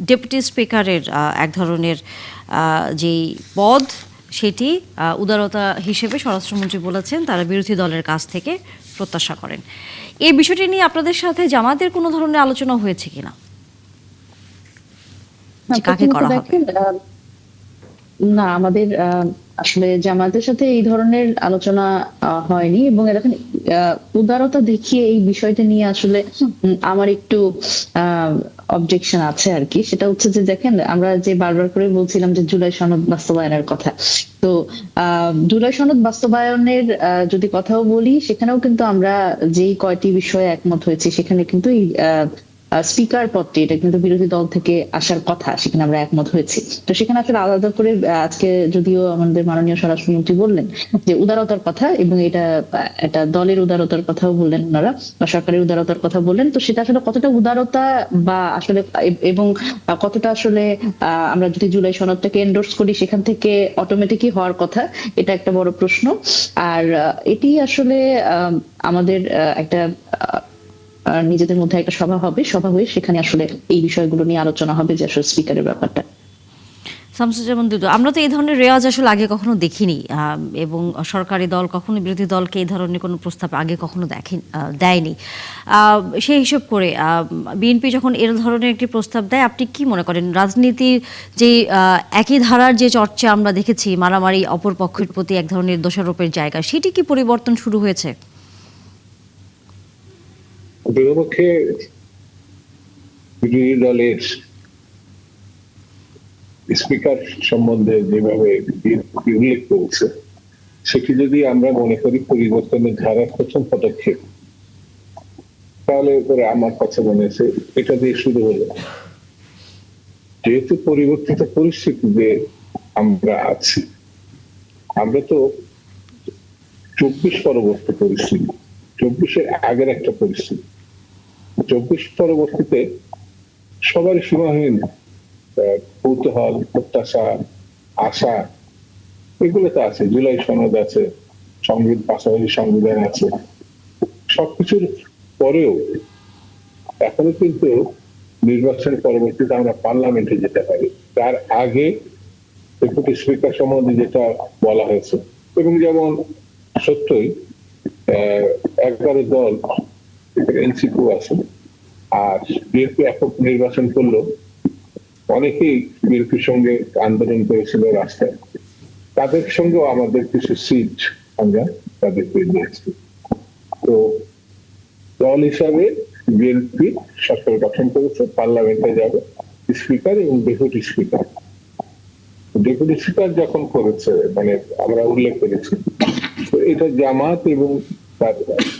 ডেপুটি স্পিকারের এক ধরনের যেই পদ, সেটি উদারতা হিসেবে স্বরাষ্ট্রমন্ত্রী বলেছেন তারা বিরোধী দলের কাছ থেকে প্রত্যাশা করেন। এই বিষয়টি নিয়ে আপনাদের সাথে জামাতের কোনো ধরনের আলোচনা হয়েছে কিনা? কাকে করা হবে? না, আমাদের আসলে জামায়াতের সাথে এই ধরনের আলোচনা হয়নি, এবং দেখেন উদারতা দেখিয়ে এই বিষয়টা নিয়ে আসলে আমার একটু অবজেকশন আছে আর কি। সেটা হচ্ছে যে দেখেন, আমরা যে বারবার করে বলছিলাম যে জুলাই সনদ বাস্তবায়নের কথা, তো জুলাই সনদ বাস্তবায়নের যদি কথাও বলি, সেখানেও কিন্তু আমরা যেই কয়টি বিষয়ে একমত হয়েছি, সেখানে কিন্তু এই স্পিকার পদটি, এটা কিন্তু বিরোধী দল থেকে আসার কথা, সেখানে আমরা একমত হয়েছি। তো সেখানে আসলে আলাদা করে আজকে যদিও আমাদের মাননীয় স্বরাষ্ট্রমন্ত্রী বললেন যে উদারতার কথা, এবং এটা দলের উদারতার কথাও বললেন ওনারা, বা সরকারের উদারতার কথা বললেন, তো সেটা আসলে কতটা উদারতা বা আসলে এবং কতটা আসলে আমরা যদি জুলাই সনদটাকে এন্ডোর্স করি, সেখান থেকে অটোমেটিকই হওয়ার কথা, এটা একটা বড় প্রশ্ন। আর এটি আসলে আমাদের একটা নিজেদের মধ্যে একটা সভা হবে, সভা হয়ে সেখানে আসলে এই বিষয়গুলো নিয়ে আলোচনা হবে, যে আসলে স্পিকারের ব্যাপারটা। শামসুজ্জামান দুদু, আমরা তো এই ধরনের রেওয়াজ আসলে আগে কখনো দেখিনি, এবং সরকারি দল কখনো বিরোধী দলকে এই ধরনের কোনো প্রস্তাব আগে কখনো দেয়নি। সেই হিসেব করে বিএনপি যখন এর ধরনের একটি প্রস্তাব দেয়, আপনি কি মনে করেন রাজনীতির যে একই ধারার যে চর্চা আমরা দেখেছি, মারামারি, অপর পক্ষের প্রতি এক ধরনের দোষারোপের জায়গা, সেটি কি পরিবর্তন শুরু হয়েছে? বিপক্ষে বিরোধী দলের স্পিকার সম্বন্ধে যেভাবে উল্লেখ করেছে, সেটি যদি আমরা মনে করি পরিবর্তনের ধারার প্রথম পদক্ষেপ, তাহলে করে আমার কাছে মনে হয়েছে এটা দিয়ে শুরু হলো। যেহেতু পরিবর্তিত পরিস্থিতিতে আমরা আছি, আমরা তো 24 পরবর্তী পরিস্থিতি, 24-এর আগের একটা পরিস্থিতি। 24 পরবর্তীতে সবারই সীমাহীন কৌতূহল, প্রত্যাশা, আশা, এগুলো তো আছে। জুলাই সনদ আছে, পাশাপাশি সংবিধান আছে, সবকিছুর পরেও এখনো কিন্তু নির্বাচন পরবর্তীতে আমরা পার্লামেন্টে যেতে পারি। তার আগে ডেপুটি স্পিকার সম্বন্ধে যেটা বলা হয়েছে, এবং যেমন সত্যই 11 দল এনসিপি আছে, আর বিএনপি একক নির্বাচন করলো, অনেকেই বিএনপির সঙ্গে আন্দোলন করেছিল রাস্তায়, তাদের সঙ্গেও আমাদের কিছু সিট আমরা তাদেরকে দিয়েছি। তো দল হিসাবে বিএনপি সরকার গঠন করেছে, পার্লামেন্টে যাবে স্পিকার এবং ডেপুটি স্পিকার। ডেপুটি স্পিকার যখন করেছে, মানে আমরা উল্লেখ করেছি, তো এটা জামাত এবং তার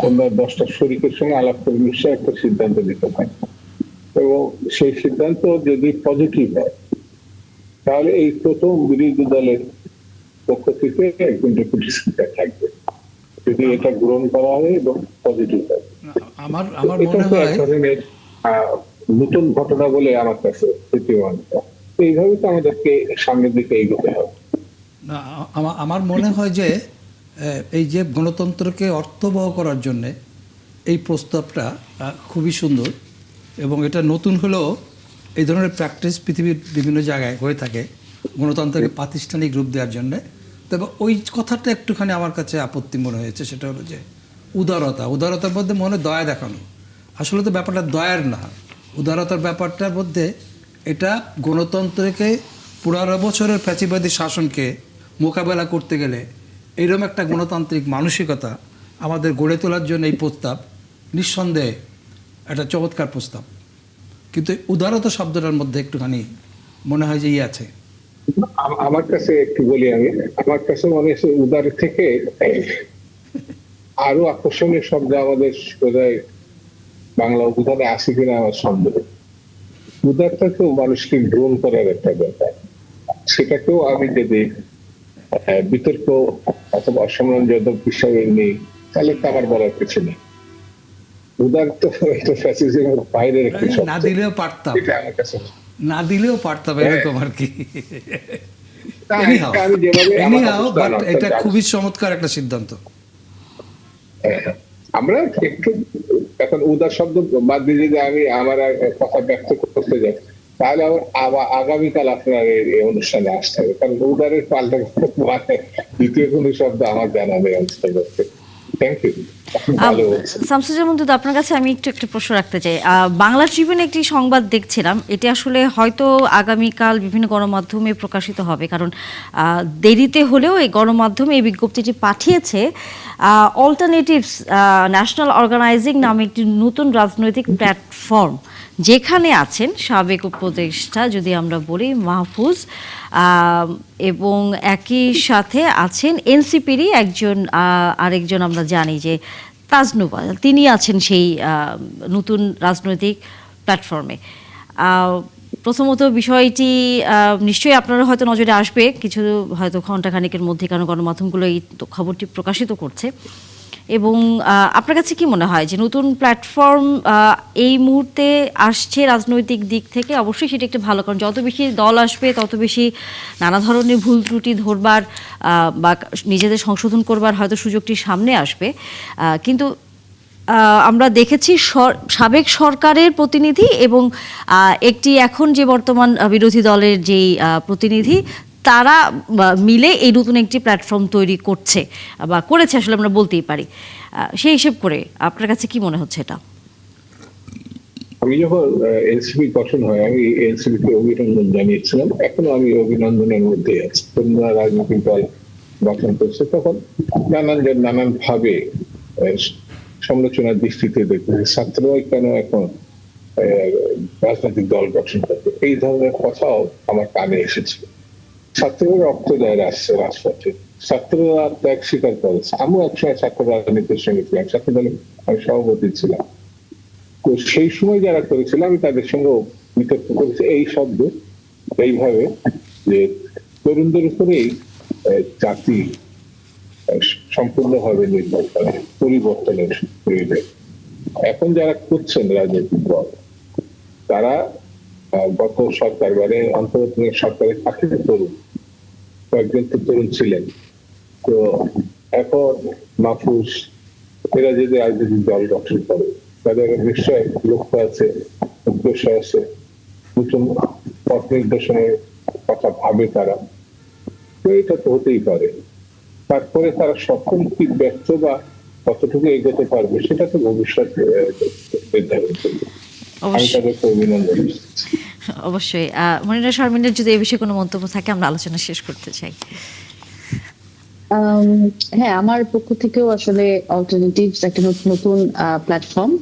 অন্য 10টা শরিকের সঙ্গে আলাপ করে নিশ্চয় একটা সিদ্ধান্ত নিতে হয়, এবং সেই সিদ্ধান্ত যদি পজিটিভ হয়, তাহলে এই প্রথম বিরোধী দলের পক্ষ থেকে একজন ডেপুটি স্পিকার থাকবে, যদি এটা গ্রহণ করা হয় এবং পজিটিভ হয়। আমার মনে হয় নতুন ঘটনা বলে আমার কাছে এইভাবে তো আমাদেরকে সামনের দিকে এগোতে হবে। আমার মনে হয় যে এই যে গণতন্ত্রকে অর্থবহ করার জন্য এই প্রস্তাবটা খুবই সুন্দর, এবং এটা নতুন হলেও এই ধরনের প্র্যাকটিস পৃথিবীর বিভিন্ন জায়গায় হয়ে থাকে গণতন্ত্রকে প্রাতিষ্ঠানিক রূপ দেওয়ার জন্য। তবে ওই কথাটা একটুখানি আমার কাছে আপত্তি মনে হয়েছে, সেটা হলো যে উদারতার মধ্যে মনে দয়া দেখানো। আসলে তো ব্যাপারটা দয়ার না, উদারতার ব্যাপারটার মধ্যে এটা গণতন্ত্রকে 15 বছরের ফ্যাসিবাদী শাসনকে মোকাবেলা করতে গেলে এইরকম একটা গণতান্ত্রিক মানসিকতা আমাদের গড়ে তোলার জন্য এই প্রস্তাব নিঃসন্দেহে একটা চমৎকার প্রস্তাব। কিন্তু উদারতা শব্দটার মধ্যে একটুখানি মনে হয় যে আছে। আমার কাছে একটু বলি, আমার কাছে মনে হচ্ছে উদার থেকে আরো আকর্ষণীয় শব্দ আমাদের বোধহয় বাংলা অভিধানে আসে কিনা আমার সন্দেহ। উদারটাকেও মানুষকে গ্রহণ করার একটা ব্যাপার, সেটাকেও আমি যদি বিতর্ক অথবা অসম্মানজনক হিসাবে নিই, তাহলে তো আমার বলার কিছু নেই। উদার তো একটা ফ্যাসিজমের বাইরের একটি শব্দ। না দিলেও পারতাম, এটা আমার কাছে না দিলেও পারতাম, এরকম আর কি। এটা খুবই চমৎকার একটা সিদ্ধান্ত। আমরা একটু এখন উদার শব্দ বাদ দিয়ে যদি আমি আমার কথা ব্যক্ত করতে যাই, তাহলে আবার আগামীকাল আপনার এই অনুষ্ঠানে আসতে হবে, কারণ উদারের পাল্টা দ্বিতীয় কোনো শব্দ আমার জানা নেই অনুষ্ঠান করতে। Thank you. ভালো বলছেন। শামসুজ্জামান দুদু, আপনার কাছে আমি একটু একটা প্রশ্ন রাখতে চাই। বাংলা ট্রিবিউনে একটি সংবাদ দেখছিলাম, এটি আসলে হয়তো আগামীকাল বিভিন্ন গণমাধ্যমে প্রকাশিত হবে, কারণ দেরিতে হলেও এই গণমাধ্যমে এই বিজ্ঞপ্তিটি পাঠিয়েছে। অল্টারনেটিভস ন্যাশনাল অর্গানাইজিং নামে একটি নতুন রাজনৈতিক প্ল্যাটফর্ম, যেখানে আছেন সাবেক উপদেষ্টা যদি আমরা বলি মাহফুজ, এবং একই সাথে আছেন এনসিপিরই একজন আরেকজন আমরা জানি যে তাজনুবা, তিনি আছেন সেই নতুন রাজনৈতিক প্ল্যাটফর্মে। প্রথমত বিষয়টি নিশ্চয়ই আপনারা হয়তো নজরে আসবে কিছু হয়তো ঘণ্টাখানেকের মধ্যে, কারণ গণমাধ্যমগুলো এই খবরটি প্রকাশিত করছে। এবং আপনার কাছে কি মনে হয় যে নতুন প্ল্যাটফর্ম এই মুহূর্তে আসছে রাজনৈতিক দিক থেকে? অবশ্যই সেটা একটা ভালো, কারণ যত বেশি দল আসবে তত বেশি নানা ধরনের ভুল ত্রুটি ধরবার বা নিজেদের সংশোধন করবার হয়তো সুযোগটি সামনে আসবে। কিন্তু আমরা দেখেছি সাবেক সরকারের প্রতিনিধি এবং একটি এখন যে বর্তমান বিরোধী দলের যেই প্রতিনিধি, তারা মিলে এই নতুন একটি প্ল্যাটফর্ম তৈরি করছে বা করেছে আসলে আমরা বলতেই পারি। সেই হিসেব করে আপনার কাছে কি মনে হচ্ছে এটা? আমি যখন এনসিপি গঠন হয়, আমি এনসিপি কে অভিনন্দন জানিয়েছিলাম, এখনো আমি অভিনন্দনের মধ্যে আছি। তোমরা রাজনৈতিক দল গঠন করছে, তখন নানান ভাবে সমালোচনার দৃষ্টিতে দেখতেছে ছাত্ররাই কেন এখন রাজনৈতিক দল গঠন করবে, এই ধরনের কথাও আমার কানে এসেছিল। ছাত্ররা রক্ত দেয় রাজপথে, ছাত্ররা ত্যাগ স্বীকার করেছে। আমিও একসময় ছাত্র রাজনীতির সঙ্গে ছিলাম, ছাত্র দলে আমি সভাপতি ছিলাম। তো সেই সময় যারা করেছিল আমি তাদের সঙ্গে বিতর্ক করেছি এই শব্দ, এইভাবে যে তরুণদের উপরেই জাতি সম্পূর্ণভাবে নির্ভর করে, পরিবর্তনের প্রয়োজন। এখন যারা করছেন রাজনৈতিক দল, তারা গত সরকার মানে অন্তর্বর্তীকালীন সরকারের কাছে তরুণ, কয়েকজন তো তরুণ ছিলেন। তো এখন মাহফুজ এরা যদি রাজনৈতিক দল গঠন করে, তাদের নিশ্চয় লক্ষ্য আছে, উদ্দেশ্য আছে, নতুন পথ নির্দেশনের কথা ভাবে তারা। তো এটা তো হতেই পারে। তারপরে তারা সফল কি ব্যর্থ বা কতটুকু এগোতে পারবে সেটা তো ভবিষ্যৎ নির্ধারণ করবে। আমি তাদেরকে অভিনন্দন জানাচ্ছি। অবশ্যই। মনিরা শারমিনের যদি এই বিষয়ে কোনো মন্তব্য থাকে আমরা আলোচনা শেষ করতে চাই। হ্যাঁ, আমার পক্ষ থেকেও আসলে অল্টারনেটিভস একটা নতুন প্ল্যাটফর্ম।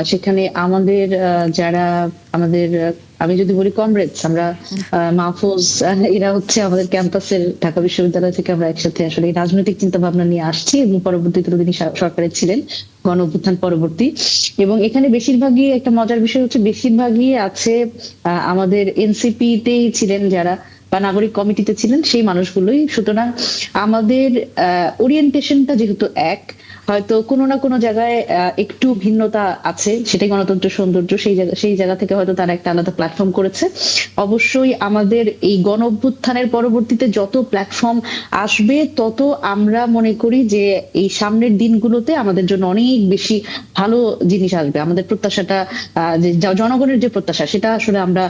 সেখানে আমাদের যারা আমাদের আমি যদি বলি কমরেডস, আমরা মাহফুজ এরা হচ্ছে আমাদের ক্যাম্পাসের ঢাকা বিশ্ববিদ্যালয় থেকে আমরা একসাথে আসলে এই রাজনৈতিক চিন্তা ভাবনা নিয়ে আসছি এবং পরবর্তীতে তিনি সরকারে ছিলেন গণ অভ্যুত্থান পরবর্তী। এবং এখানে বেশিরভাগই একটা মজার বিষয় হচ্ছে বেশিরভাগই আছে আমাদের এনসিপি তেই ছিলেন যারা, বা নাগরিক কমিটিতে ছিলেন সেই মানুষগুলোই। সুতরাং আমাদের ওরিয়েন্টেশনটা যেহেতু এক, হয়তো কোনো না কোনো জায়গায় একটু ভিন্নতা আছে, সেটাই গণতন্ত্র সৌন্দর্য। সেই জায়গা থেকে হয়তো তারা একটা আলাদা প্ল্যাটফর্ম করেছে। অবশ্যই আমাদের এই গণ অভ্যুত্থানের পরবর্তীতে যত প্ল্যাটফর্ম আসবে তত আমরা মনে করি যে এই সামনের দিনগুলোতে আমাদের জন্য অনেক বেশি ভালো জিনিস আসবে। আমাদের প্রত্যাশাটা যে জনগণের যে প্রত্যাশা সেটা আসলে আমরা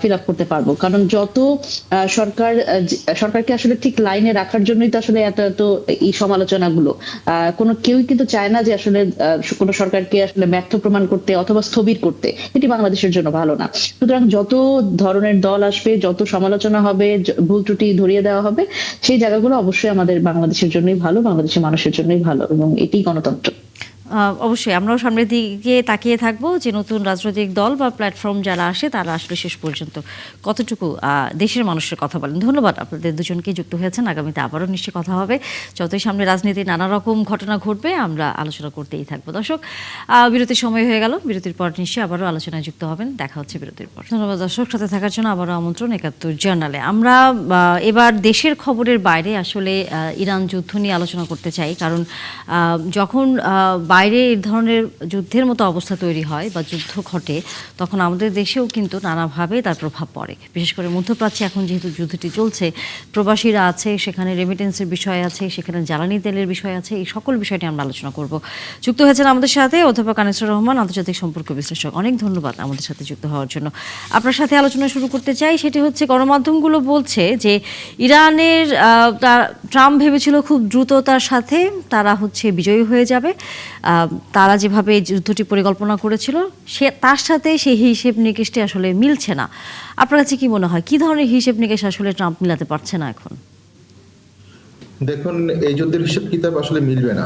ফিল আপ করতে পারবো। কারণ যত সরকারকে আসলে ঠিক লাইনে রাখার জন্যই তো আসলে এত এই সমালোচনাগুলো। কোনো কেউই কিন্তু চায় না যে আসলে কোনো সরকারকে আসলে ব্যর্থ প্রমাণ করতে অথবা স্থবির করতে, এটি বাংলাদেশের জন্য ভালো না। সুতরাং যত ধরনের দল আসবে, যত সমালোচনা হবে, ভুল ত্রুটি ধরিয়ে দেওয়া হবে, সেই জায়গাগুলো অবশ্যই আমাদের বাংলাদেশের জন্যই ভালো, বাংলাদেশের মানুষের জন্যই ভালো, এবং এটি গণতন্ত্র। অবশ্যই আমরাও সামনের দিকে তাকিয়ে থাকবো যে নতুন রাজনৈতিক দল বা প্ল্যাটফর্ম যারা আসে তারা আসলে শেষ পর্যন্ত কতটুকু দেশের মানুষের কথা বলেন। ধন্যবাদ আপনাদের দুজনকে যুক্ত হয়েছেন। আগামীতে আবারও নিশ্চয়ই কথা হবে। যতই সামনে রাজনীতির নানা রকম ঘটনা ঘটবে আমরা আলোচনা করতেই থাকবো। দর্শক, বিরতির সময় হয়ে গেল। বিরতির পর নিশ্চয়ই আবারও আলোচনায় যুক্ত হবেন। দেখা হচ্ছে বিরতির পর। ধন্যবাদ দর্শক, সাথে থাকার জন্য আবারও আমন্ত্রণ ৭১ জার্নালে। আমরা এবার দেশের খবরের বাইরে আসলে ইরান যুদ্ধ নিয়ে আলোচনা করতে চাই, কারণ যখন বাইরে এই ধরনের যুদ্ধের মতো অবস্থা তৈরি হয় বা যুদ্ধ ঘটে, তখন আমাদের দেশেও কিন্তু নানাভাবে তার প্রভাব পড়ে। বিশেষ করে মধ্যপ্রাচ্যে এখন যেহেতু যুদ্ধটি চলছে, প্রবাসীরা আছে, সেখানে রেমিটেন্সের বিষয় আছে, সেখানে জ্বালানি তেলের বিষয় আছে, এই সকল বিষয় নিয়ে আমরা আলোচনা করব। যুক্ত হয়েছেন আমাদের সাথে অধ্যাপক আনিসুর রহমান, আন্তর্জাতিক সম্পর্ক বিশ্লেষক। অনেক ধন্যবাদ আমাদের সাথে যুক্ত হওয়ার জন্য। আপনার সাথে আলোচনা শুরু করতে চাই, সেটি হচ্ছে গণমাধ্যমগুলো বলছে যে ইরানের ট্রাম্প ভেবেছিল খুব দ্রুততার সাথে তারা হচ্ছে বিজয়ী হয়ে যাবে। তারা যেভাবে যুদ্ধটি পরিকল্পনা করেছিল তার সাথে সেই হিসেব নিকেশটি আসলে মিলছে না। আপনার কাছে কি মনে হয়, কি ধরনের হিসেব নিকেশ আসলে ট্রাম্প মিলাতে পারছে না এখন? দেখুন, এই যুদ্ধের হিসেব কিতাব আসলে মিলবে না।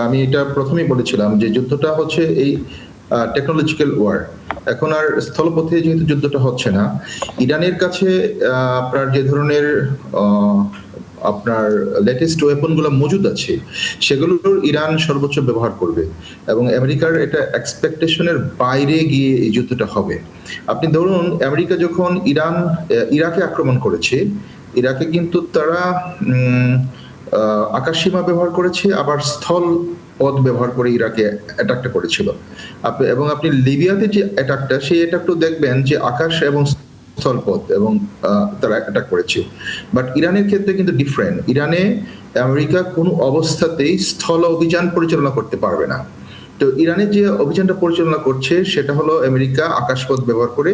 আমি এটা প্রথমেই বলেছিলাম যে যুদ্ধটা হচ্ছে এই টেকনোলজিক্যাল ওয়ার। এখন আর স্থলপথে যেহেতু যুদ্ধটা হচ্ছে না, ইরানের কাছে আপনার যে ধরনের আপনার লেটেস্ট ওয়েপনগুলো মজুদ আছে সেগুলোর ইরান সর্বোচ্চ ব্যবহার করবে, এবং আমেরিকার এটা এক্সপেকটেশনের বাইরে গিয়ে এই যুদ্ধটা হবে। আপনি ধরুন, আমেরিকা যখন ইরাকে আক্রমণ করেছে, ইরাকে কিন্তু তারা আকাশসীমা ব্যবহার করেছে, আবার স্থল পথ ব্যবহার করে ইরাকে অ্যাটাকটা করেছিল। এবং আপনি লিবিয়াতে যে অ্যাটাকটা, সেই অ্যাটাকটাও দেখবেন যে আকাশ এবং স্থলপথ এবং তারা অ্যাটাক করেছে। বাট ইরানের ক্ষেত্রে কিন্তু ডিফারেন্ট। ইরানে আমেরিকা কোনো অবস্থাতেই স্থল অভিযান পরিচালনা করতে পারবে না। তো ইরানের যে অভিযানটা পরিচালনা করছে সেটা হলো আমেরিকা আকাশপথ ব্যবহার করে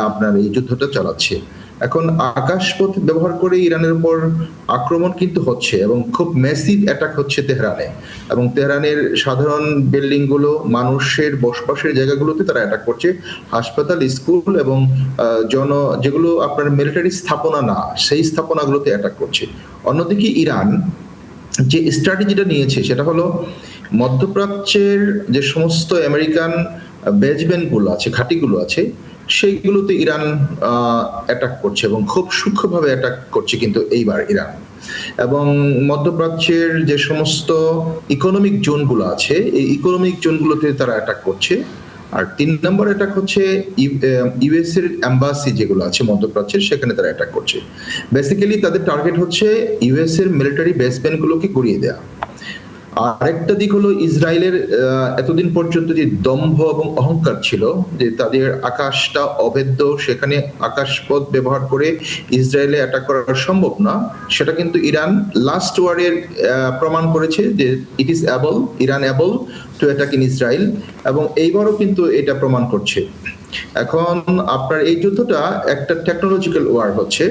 আপনার এই যুদ্ধটা চালাচ্ছে। এখন আকাশপথ ব্যবহার করে ইরানের উপর আক্রমণ কিন্তু হচ্ছে, এবং খুব ম্যাসিভ অ্যাটাক হচ্ছে তেহরানে, এবং তেহরানের সাধারণ বিল্ডিং গুলো, মানুষের বসবাসের জায়গাগুলোতে তারা অ্যাটাক করছে। হাসপাতাল, স্কুল এবং যেগুলো আপনার মিলিটারি স্থাপনা না, সেই স্থাপনাগুলোতে অ্যাটাক করছে। অন্যদিকে ইরান যে স্ট্র্যাটেজিটা নিয়েছে সেটা হলো মধ্যপ্রাচ্যের যে সমস্ত আমেরিকান বেজমেন্টগুলো আছে, ঘাঁটিগুলো আছে, সেইগুলোতে ইরান অ্যাটাক করছে, এবং খুব সূক্ষ্মভাবে অ্যাটাক করছে কিন্তু এইবার ইরান। এবং মধ্যপ্রাচ্যের যে সমস্ত ইকোনমিক জোনগুলো আছে, এই ইকোনমিক জোনগুলোতে তারা অ্যাটাক করছে। আর 3 নম্বর অ্যাটাক হচ্ছে ইউএস এর এম্বাসি যেগুলো আছে মধ্যপ্রাচ্যের, সেখানে তারা অ্যাটাক করছে। বেসিক্যালি তাদের টার্গেট হচ্ছে ইউএস এর মিলিটারি বেসমেন্টগুলোকে গুঁড়িয়ে দেওয়া। আরেকটা দিক হলো ইসরায়েলের এতদিন পর্যন্ত যে দম্ভ এবং অহংকার ছিল যে তাদের আকাশটা অভেদ্য, সেখানে আকাশপথ ব্যবহার করে ইসরায়েলে অ্যাটাক করা সম্ভব না, সেটা কিন্তু ইরান লাস্ট ওয়ারের প্রমাণ করেছে যে Iran able to attack in Israel, এবং এইবারও কিন্তু এটা প্রমাণ করছে। এখন আপনার এই যুদ্ধটা একটা টেকনোলজিক্যাল ওয়ার হচ্ছে,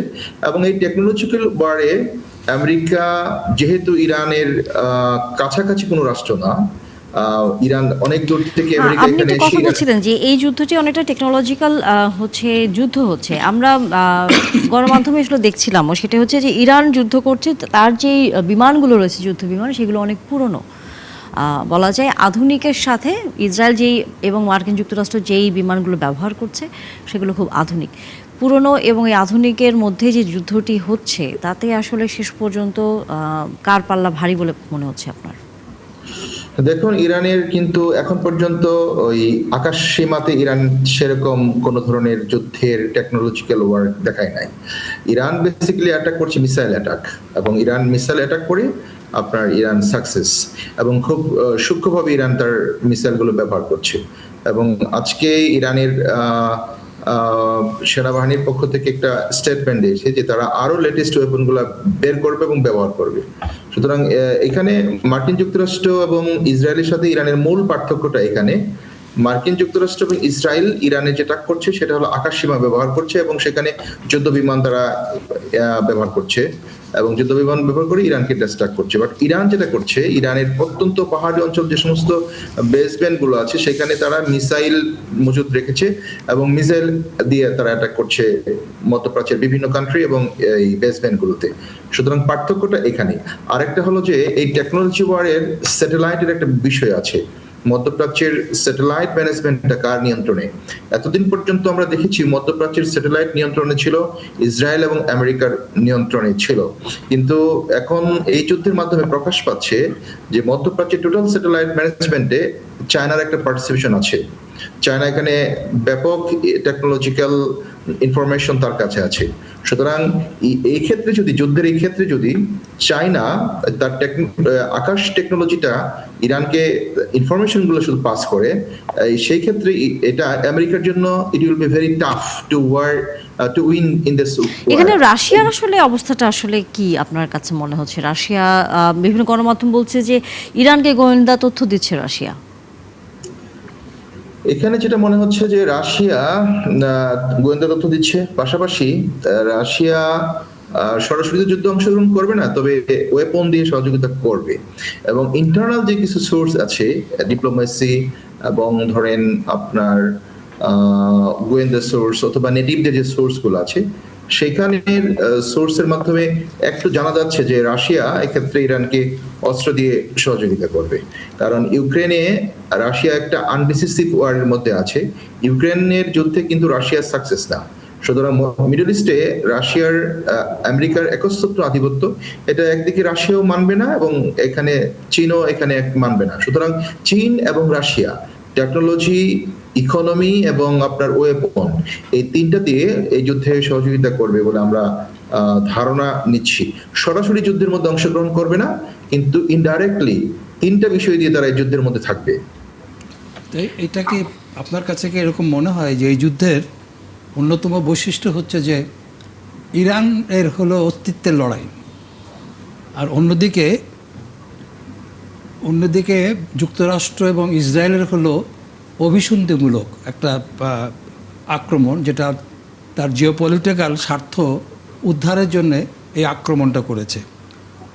এবং এই টেকনোলজিক্যাল ওয়ারে আমেরিকা যেহেতু ইরানের কাছাকাছি কোনো রাষ্ট্র না, ইরান অনেক দূর থেকে আমেরিকা আপনি এখানে তো কথা বলছিলেন যে এই যুদ্ধটি অনেকটা টেকনোলজিক্যাল হচ্ছে যুদ্ধ হচ্ছে। আমরা গণমাধ্যমে আসলে দেখছিলাম, সেটা হচ্ছে যে ইরান যুদ্ধ করছে, তার যে বিমানগুলো রয়েছে, যুদ্ধ বিমান, সেগুলো অনেক পুরনো। বলা যায় আধুনিকের সাথে ইসরায়েল যেই এবং মার্কিন যুক্তরাষ্ট্র যেই বিমানগুলো ব্যবহার করছে সেগুলো খুব আধুনিক। পুরনো এবং এই আধুনিকের মধ্যে যে যুদ্ধটি হচ্ছে, তাতে আসলে শেষ পর্যন্ত কার পাল্লা ভারী বলে মনে হচ্ছে আপনার? দেখুন, ইরানের কিন্তু এখন পর্যন্ত ওই আকাশ সীমাতে ইরান সেরকম কোন ধরনের যুদ্ধের টেকনোলজিক্যাল ওয়ার দেখায় নাই। ইরান বেসিক্যালি অ্যাটাক করছে মিসাইল অ্যাটাক, এবং ইরান মিসাইল অ্যাটাক করে আপনার ইরান সাকসেস, এবং খুব সূক্ষ্মভাবে ইরান তার মিসাইলগুলো ব্যবহার করছে। এবং আজকে ইরানের সেনাবাহিনীর পক্ষ থেকে একটা স্টেটমেন্ট দিয়েছে যে তারা আরো লেটেস্ট ওয়েপনগুলো বের করবে এবং ব্যবহার করবে। সুতরাং এখানে মার্কিন যুক্তরাষ্ট্র এবং ইসরায়েলের সাথে ইরানের মূল পার্থক্যটা এখানে। মার্কিন যুক্তরাষ্ট্র এবং ইসরায়েল ইরানে যেটা করছে সেটা হলো আকাশ সীমা ব্যবহার করছে, এবং সেখানে যুদ্ধ বিমান তারা ব্যবহার করছে, এবং যুদ্ধ বিমান ব্যবহার করে ইরানকে ডিস্ট্রাক্ট করছে। বাট ইরান যেটা করছে, ইরানের প্রত্যন্ত পাহাড়ি অঞ্চল যে সমস্ত বেসমেন্ট গুলো আছে সেখানে তারা মিসাইল মজুদ রেখেছে, এবং মিসাইল দিয়ে তারা অ্যাটাক করছে মধ্যপ্রাচ্যের বিভিন্ন কান্ট্রি এবং এই বেসমেন্ট গুলোতে। সুতরাং পার্থক্যটা এখানে। আরেকটা হলো যে এই টেকনোলজি ওয়ারের স্যাটেলাইটের একটা বিষয় আছে। মধ্যপ্রাচ্যের স্যাটেলাইট ম্যানেজমেন্টটা কার নিয়ন্ত্রণে? এতদিন পর্যন্ত আমরা দেখেছি মধ্যপ্রাচ্যের স্যাটেলাইট নিয়ন্ত্রণে ছিল ইসরায়েল এবং আমেরিকার নিয়ন্ত্রণে ছিল, কিন্তু এখন এই যুদ্ধের মাধ্যমে প্রকাশ পাচ্ছে যে মধ্যপ্রাচ্যের টোটাল স্যাটেলাইট ম্যানেজমেন্টে চায়নার একটা পার্টিসিপেশন আছে। চায়না এখানে ব্যাপক টেকনোলজিক্যাল ইনফরমেশন তার কাছে আছে। সুতরাং এই ক্ষেত্রে যদি যুদ্ধের এই ক্ষেত্রে যদি চায়না তার আকাশ টেকনোলজিটা ইরানকে ইনফরমেশন গুলো শুধু পাস করে, সেই ক্ষেত্রে এটা আমেরিকার জন্য it will be very tough to to win in this. এখানে রাশিয়ার আসলে অবস্থাটা আসলে কি আপনার কাছে মনে হচ্ছে? রাশিয়া বিভিন্ন গণমাধ্যম বলছে যে ইরানকে গোয়েন্দা তথ্য দিচ্ছে রাশিয়া। এখানে যেটা মনে হচ্ছে যে রাশিয়া গোয়েন্দা তথ্য দিচ্ছে, পাশাপাশি রাশিয়া সরাসরি যুদ্ধে অংশগ্রহণ করবে না, তবে ওয়েপন দিয়ে সহযোগিতা করবে। এবং ইন্টারনাল যে কিছু সোর্স আছে, ডিপ্লোমেসি এবং ধরেন আপনার গোয়েন্দা সোর্স অথবা নেটিভদের যে সোর্সগুলো আছে, সেখানের সোর্সের মাধ্যমে একটু জানা যাচ্ছে যে রাশিয়া এক্ষেত্রে ইরানকে অস্ত্র দিয়ে সহযোগিতা করবে। কারণ ইউক্রেনে রাশিয়া একটা আনডিসিসিভ ওয়ারের মধ্যে আছে। ইউক্রেনের যুদ্ধে কিন্তু রাশিয়ার সাকসেস না। সুতরাং মিডল ইস্টে রাশিয়ার আমেরিকার একচ্ছত্র আধিপত্য, এটা একদিকে রাশিয়াও মানবে না এবং এখানে চীনও এখানে মানবে না। সুতরাং চীন এবং রাশিয়া টেকনোলজি, ইকোনমি এবং আপনার ওয়েপন, এই তিনটা দিয়ে এই যুদ্ধে সহযোগিতা করবে বলে আমরা ধারণা নিচ্ছি। সরাসরি যুদ্ধের মধ্যে অংশগ্রহণ করবে না, কিন্তু ইনডাইরেক্টলি তিনটা বিষয় দিয়ে তারা এই যুদ্ধের মধ্যে থাকবে। এটা কি আপনার কাছে কি এরকম মনে হয় যে এই যুদ্ধের অন্যতম বৈশিষ্ট্য হচ্ছে যে ইরান এর হলো অস্তিত্বের লড়াই, আর অন্যদিকে যুক্তরাষ্ট্র এবং ইসরায়েলের হলো অভিসন্ধিমূলক একটা আক্রমণ, যেটা তার জিওপলিটিক্যাল স্বার্থ উদ্ধারের জন্যে এই আক্রমণটা করেছে।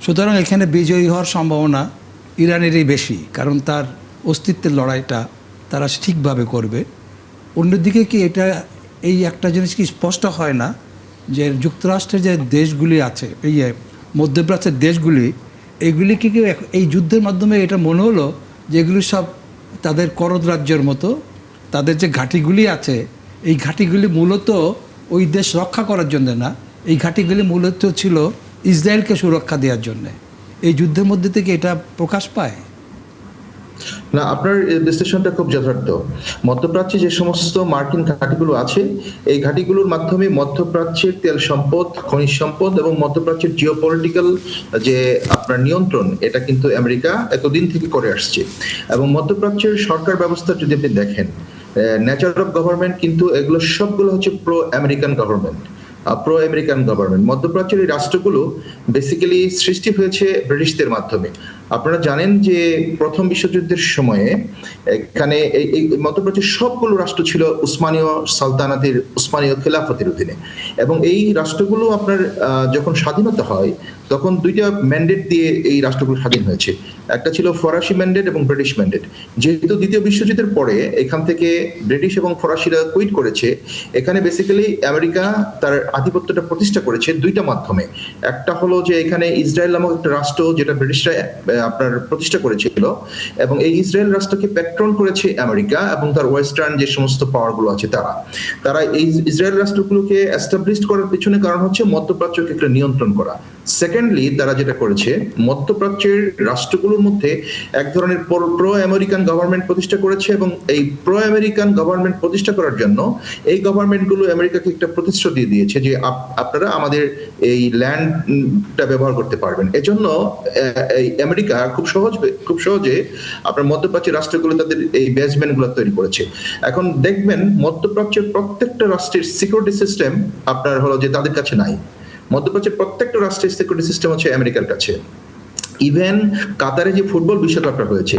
সুতরাং এখানে বিজয়ী হওয়ার সম্ভাবনা ইরানেরই বেশি, কারণ তার অস্তিত্বের লড়াইটা তারা ঠিকভাবে করবে। অন্যদিকে কি এটা এই একটা জিনিস কি স্পষ্ট হয় না যে যুক্তরাষ্ট্রের যে দেশগুলি আছে, এই মধ্যপ্রাচ্যের দেশগুলি, এগুলি কি এই যুদ্ধের মাধ্যমে এটা মনে হলো যে এগুলি সব তাদের করদ রাজ্যের মতো, তাদের যে ঘাঁটিগুলি আছে এই ঘাঁটিগুলি মূলত ওই দেশ রক্ষা করার জন্য না, এই ঘাঁটিগুলি মূলত ছিল ইসরায়েলকে সুরক্ষা দেওয়ার জন্যে। এই যুদ্ধের মধ্যে থেকে এটা প্রকাশ পায় না। আপনার বিশ্লেষণটা খুব যথার্থ। মধ্যপ্রাচ্যে যে সমস্ত মার্কিন ঘাঁটিগুলো আছে, এই ঘাঁটিগুলোর মাধ্যমে মধ্যপ্রাচ্যের তেল সম্পদ, খনিজ সম্পদ এবং মধ্যপ্রাচ্যের জিওপলিটিক্যাল যে আপনার নিয়ন্ত্রণ, এটা কিন্তু আমেরিকা এতদিন থেকে করে আসছে। এবং মধ্যপ্রাচ্যের সরকার ব্যবস্থা যদি আপনি দেখেন, নেচার অফ গভর্নমেন্ট কিন্তু এগুলো সবগুলো হচ্ছে প্রো আমেরিকান গভর্নমেন্ট। মধ্যপ্রাচ্যের এই রাষ্ট্রগুলো বেসিক্যালি সৃষ্টি হয়েছে ব্রিটিশদের মাধ্যমে। আপনারা জানেন যে প্রথম বিশ্বযুদ্ধের সময়ে এখানে এই মধ্যপ্রাচ্যের সবগুলো রাষ্ট্র ছিল উসমানীয় সালতানাতের, উসমানীয় খেলাফতের অধীনে। এবং এই রাষ্ট্রগুলো আপনার যখন স্বাধীনতা হয় তখন দুইটা ম্যান্ডেট দিয়ে এই রাষ্ট্রগুলো স্বাধীন হয়েছে। একটা ছিল ফরাসি ম্যান্ডেট এবং ব্রিটিশ ম্যান্ডেট। যেহেতু দ্বিতীয় বিশ্বযুদ্ধের পরে এখান থেকে ব্রিটিশ এবং ফরাসিরা কুইট করেছে, এখানে বেসিক্যালি আমেরিকা তার আধিপত্যটা প্রতিষ্ঠা করেছে দুইটা মাধ্যমে। একটা হলো যে এখানে ইসরায়েল নামক একটা রাষ্ট্র, যেটা ব্রিটিশরা আপনার প্রতিষ্ঠা করেছিল, এবং এই ইসরায়েল রাষ্ট্রকে প্যাট্রন করেছে আমেরিকা এবং তার ওয়েস্টার্ন যে সমস্ত পাওয়ারগুলো আছে তারা এই ইসরায়েল রাষ্ট্রগুলোকে এস্টাবলিশ করার পিছনে কারণ হচ্ছে মধ্যপ্রাচ্যকে একটা নিয়ন্ত্রণ করা। সেকেন্ডলি, তারা যেটা করেছে, মধ্যপ্রাচ্যের রাষ্ট্রগুলোর মধ্যে এক ধরনের প্রো আমেরিকান গভর্নমেন্ট প্রতিষ্ঠা করেছে, এবং এই প্রো আমেরিকান গভর্নমেন্ট প্রতিষ্ঠা করার জন্য এই গভর্নমেন্টগুলো আমেরিকাকে একটা প্রতিশ্রুতি দিয়েছে যে আপনারা আমাদের এই ল্যান্ডটা ব্যবহার করতে পারবেন। এজন্য এই আমেরিকা খুব সহজে আপনার মধ্যপ্রাচ্যের রাষ্ট্রগুলো তাদের এই বেসমেন্টগুলো তৈরি করেছে। এখন দেখবেন মধ্যপ্রাচ্যের প্রত্যেকটা রাষ্ট্রের সিকিউরিটি সিস্টেম আপনার হলো যে তাদের কাছে নাই। মধ্যপ্রাচ্যের প্রত্যেকটা রাষ্ট্রের সিকিউরিটি সিস্টেম হচ্ছে আমেরিকার কাছে। ইভেন কাতারে যে ফুটবল বিশ্বকাপটা হয়েছে,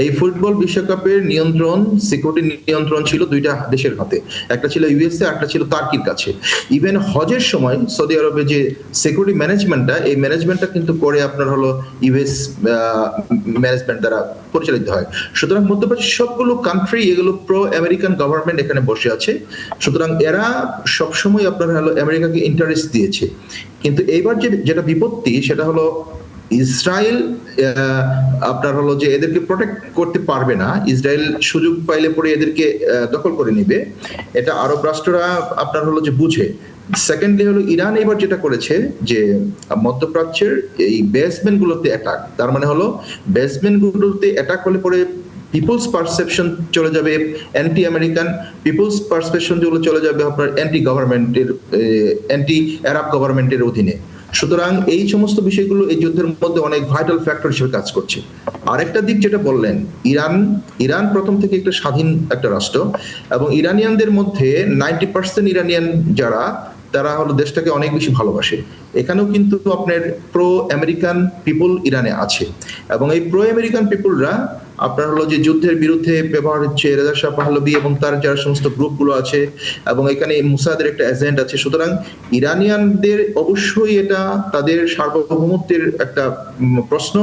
এই ফুটবল বিশ্বকাপের নিয়ন্ত্রণ, সিকিউরিটি নিয়ন্ত্রণ ছিল দুইটা দেশের হাতে, একটা ছিল ইউএসএ, একটা ছিল তুর্কির কাছে। ইভেন হজের সময় সৌদি আরবে যে সিকিউরিটি ম্যানেজমেন্টটা, এই ম্যানেজমেন্টটা কিন্তু করে আপনার হলো ইউএস ম্যানেজমেন্ট দ্বারা পরিচালিত হয়। সুতরাং মধ্যপ্রাচ্যের সবগুলো কান্ট্রি, এগুলো প্রো আমেরিকান গভর্নমেন্ট এখানে বসে আছে। সুতরাং এরা সবসময় আপনার হলো আমেরিকাকে ইন্টারেস্ট দিয়েছে। কিন্তু এইবার যেটা বিপত্তি, সেটা হলো ইসরায়েল আপনার হলো যে এদেরকে প্রোটেক্ট করতে পারবে না। ইসরায়েল সুযোগ পাইলে পরে এদেরকে দখল করে নিবে, এটা আরব রাষ্ট্ররা আপনার হলো যে বুঝে। সেকেন্ডলি হলো ইরান এবার যেটা করেছে যে মধ্যপ্রাচ্যের এই বেসমেন্ট গুলোতে অ্যাটাক, তার মানে হলো বেসমেন্ট গুলোতে অ্যাটাক হলে পরে পিপলস পারসেপশন চলে যাবে অ্যান্টি আমেরিকান, পিপলস পারসেপশন যেগুলো চলে যাবে আপনার অ্যান্টি গভর্নমেন্টের, অ্যান্টি আরব গভর্নমেন্টের অধীনে। সুতরাং এই সমস্ত বিষয়গুলো এই যুদ্ধের মধ্যে অনেক ভাইটাল ফ্যাক্টর হিসেবে কাজ করছে। আরেকটা দিক যেটা বললেন, ইরান প্রথম থেকে একটা স্বাধীন একটা রাষ্ট্র, এবং ইরানিয়ানদের মধ্যে 90% ইরানিয়ান যারা, তারা হলো দেশটাকে অনেক বেশি ভালোবাসে। এখানেও কিন্তু আপনার প্রো আমেরিকান পিপল ইরানে আছে, এবং এই প্রো আমেরিকান পিপলরা আপনার হলো যে যুদ্ধের বিরুদ্ধে ব্যবহার হচ্ছে রেজা শাহ পাহলভি এবং তার যারা সমস্ত গ্রুপগুলো আছে, এবং এখানে মুসাদের একটা এজেন্ট আছে। সুতরাং ইরানিয়ানদের অবশ্যই এটা তাদের সার্বভৌমত্বের একটা প্রশ্ন,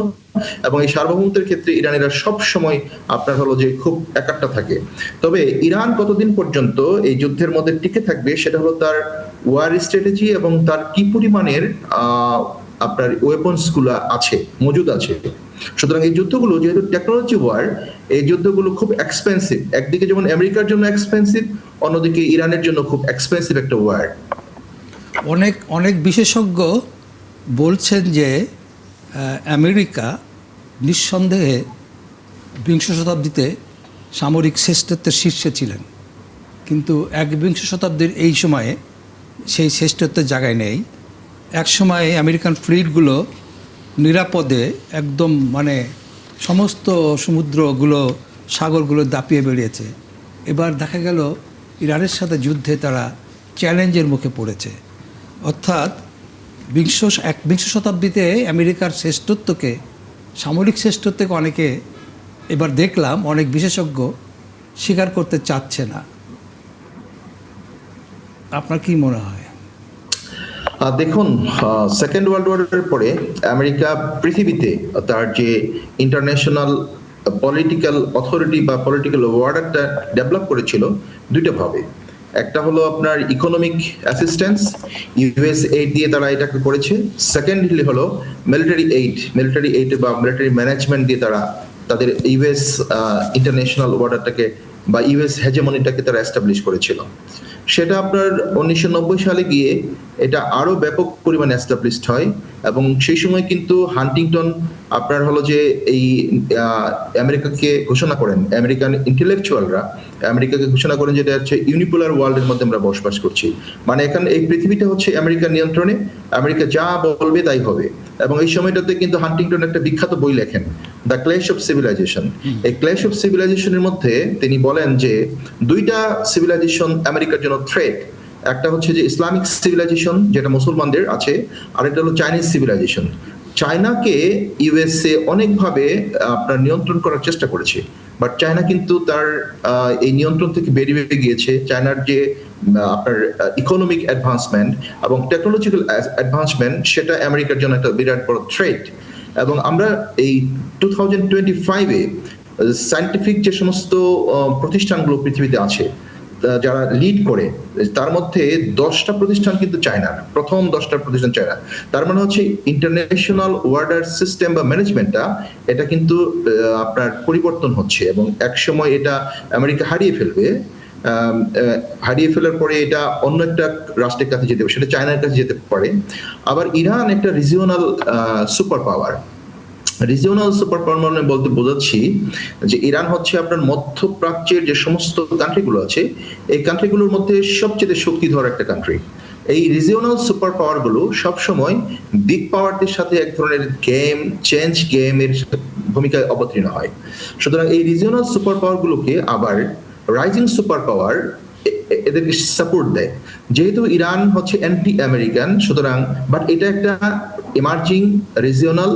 এবং এই সার্বভৌমত্বের ক্ষেত্রে ইরানিরা সব সময় আপনার হলো যে খুব একাট্টা থাকে। তবে ইরান কতদিন পর্যন্ত এই যুদ্ধের মধ্যে টিকে থাকবে সেটা হলো তার ওয়ার স্ট্র্যাটেজি এবং তার কি পরিমাণের আপনার ওয়েপন্স গুলো আছে, মজুদ আছে। সুতরাং এই যুদ্ধগুলো যেহেতু টেকনোলজি ওয়ার, এই যুদ্ধগুলো খুব এক্সপেন্সিভ। একদিকে যেমন আমেরিকার জন্য এক্সপেন্সিভ, অন্যদিকে ইরানের জন্য খুব এক্সপেন্সিভ একটা ওয়ার। অনেক বিশেষজ্ঞ বলছেন যে আমেরিকা নিঃসন্দেহে বিংশ শতাব্দীতে সামরিক শ্রেষ্ঠত্বের শীর্ষে ছিলেন, কিন্তু একবিংশ শতাব্দীর এই সময়ে সেই শ্রেষ্ঠত্বের জায়গায় নেই। এক সময়ে আমেরিকান ফ্লিটগুলো নিরাপদে একদম মানে সমস্ত সমুদ্রগুলো, সাগরগুলো দাপিয়ে বেরিয়েছে। এবার দেখা গেল ইরানের সাথে যুদ্ধে তারা চ্যালেঞ্জের মুখে পড়েছে। অর্থাৎ বিংশ শতাব্দীতে আমেরিকার শ্রেষ্ঠত্বকে, সামরিক শ্রেষ্ঠত্বকে অনেকে, এবার দেখলাম অনেক বিশেষজ্ঞ স্বীকার করতে চাচ্ছে না। আপনার কি মনে হয়? দেখুন, সেকেন্ড ওয়ার্ল্ড ওয়ারের পরে আমেরিকা পৃথিবীতে তার যে ইন্টারন্যাশনাল পলিটিক্যাল অথরিটি বা পলিটিক্যাল ওয়ার্ডারটা ডেভেলপ করেছিল দুইটা ভাবে। একটা হলো আপনার ইকোনমিক অ্যাসিস্ট্যান্স, ইউএস এইড দিয়ে তারা এটাকে করেছে। সেকেন্ডলি হলো মিলিটারি এইড বা মিলিটারি ম্যানেজমেন্ট দিয়ে তারা তাদের ইউএস ইন্টারন্যাশনাল ওয়ার্ডারটাকে বা ইউএস হেজেমনিটাকে তারা এস্টাবলিশ করেছিল। সেটা আপনার 1990 সালে গিয়ে এটা আরো ব্যাপক পরিমাণে এস্টাবলিশড হয়, এবং সেই সময় কিন্তু হান্টিংটন আপনার হলো যে এই আমেরিকাকে ঘোষণা করেন, আমেরিকান ইন্টেলেকচুয়ালরা আমেরিকাকে ঘোষণা করেন যেটা হচ্ছে ইউনিপোলার ওয়ার্ল্ডের মধ্যে আমরা বসবাস করছি। মানে এখানে এই পৃথিবীটা হচ্ছে আমেরিকার নিয়ন্ত্রণে, আমেরিকা যা বলবে তাই হবে। এবং এই সময়টাতে কিন্তু হান্টিংটন একটা বিখ্যাত বই লেখেন, দ্য ক্ল্যাশ অফ সিভিলাইজেশন। এই ক্ল্যাশ অফ সিভিলাইজেশনের মধ্যে তিনি বলেন যে দুইটা সিভিলাইজেশন আমেরিকার জন্য থ্রেট। একটা হচ্ছে যে ইসলামিক সিভিলাইজেশন যেটা মুসলমানদের আছে, আর একটা হলো চাইনিজ সিভিলাইজেশন। চায়নাকে ইউএসএ অনেকভাবে আপনার নিয়ন্ত্রণ করার চেষ্টা করেছে, বাট চায়না কিন্তু তার এই নিয়ন্ত্রণ থেকে বেরিয়ে গিয়েছে। চায়নার যে আপনার ইকোনমিক অ্যাডভান্সমেন্ট এবং টেকনোলজিক্যাল অ্যাডভান্সমেন্ট, সেটা আমেরিকার জন্য একটা বিরাট বড় থ্রেট। এবং আমরা এই 2025-এ সায়েন্টিফিক যে সমস্ত প্রতিষ্ঠানগুলো পৃথিবীতে আছে যারা লিড করে, তার মধ্যে 10টা প্রতিষ্ঠান কিন্তু চায়নার, প্রথম 10টা প্রতিষ্ঠান চায়না। তার মানে হচ্ছে ইন্টারন্যাশনাল ওয়ার্ডার সিস্টেম বা ম্যানেজমেন্টটা এটা কিন্তু আপনার পরিবর্তন হচ্ছে, এবং এক সময় এটা আমেরিকা হারিয়ে ফেলবে। হারিয়ে ফেলার পরে এটা অন্য একটা রাষ্ট্রের কাছে যেতে পারে, সেটা চায়নার কাছে যেতে পারে। আবার ইরান একটা regional super power. Regional super power মানে বলতে বোঝাচ্ছি যে ইরান হচ্ছে আপনার মধ্যপ্রাচ্যের যে সমস্ত কান্ট্রিগুলো আছে, এই কান্ট্রিগুলোর মধ্যে সবচেয়ে শক্তিধর একটা কান্ট্রি। এই রিজিওনাল সুপার পাওয়ারগুলো সবসময় বিগ পাওয়ারদের সাথে এক ধরনের গেমের ভূমিকায় অবতীর্ণ হয়। সুতরাং এই রিজিওনাল সুপার পাওয়ারগুলোকে আবার রাইজিং সুপার পাওয়ার এদেরকে সাপোর্ট দেয়। যেহেতু ইরান হচ্ছে অ্যান্টি আমেরিকান, সুতরাং বাট এটা একটা এমার্জিং রিজিওনাল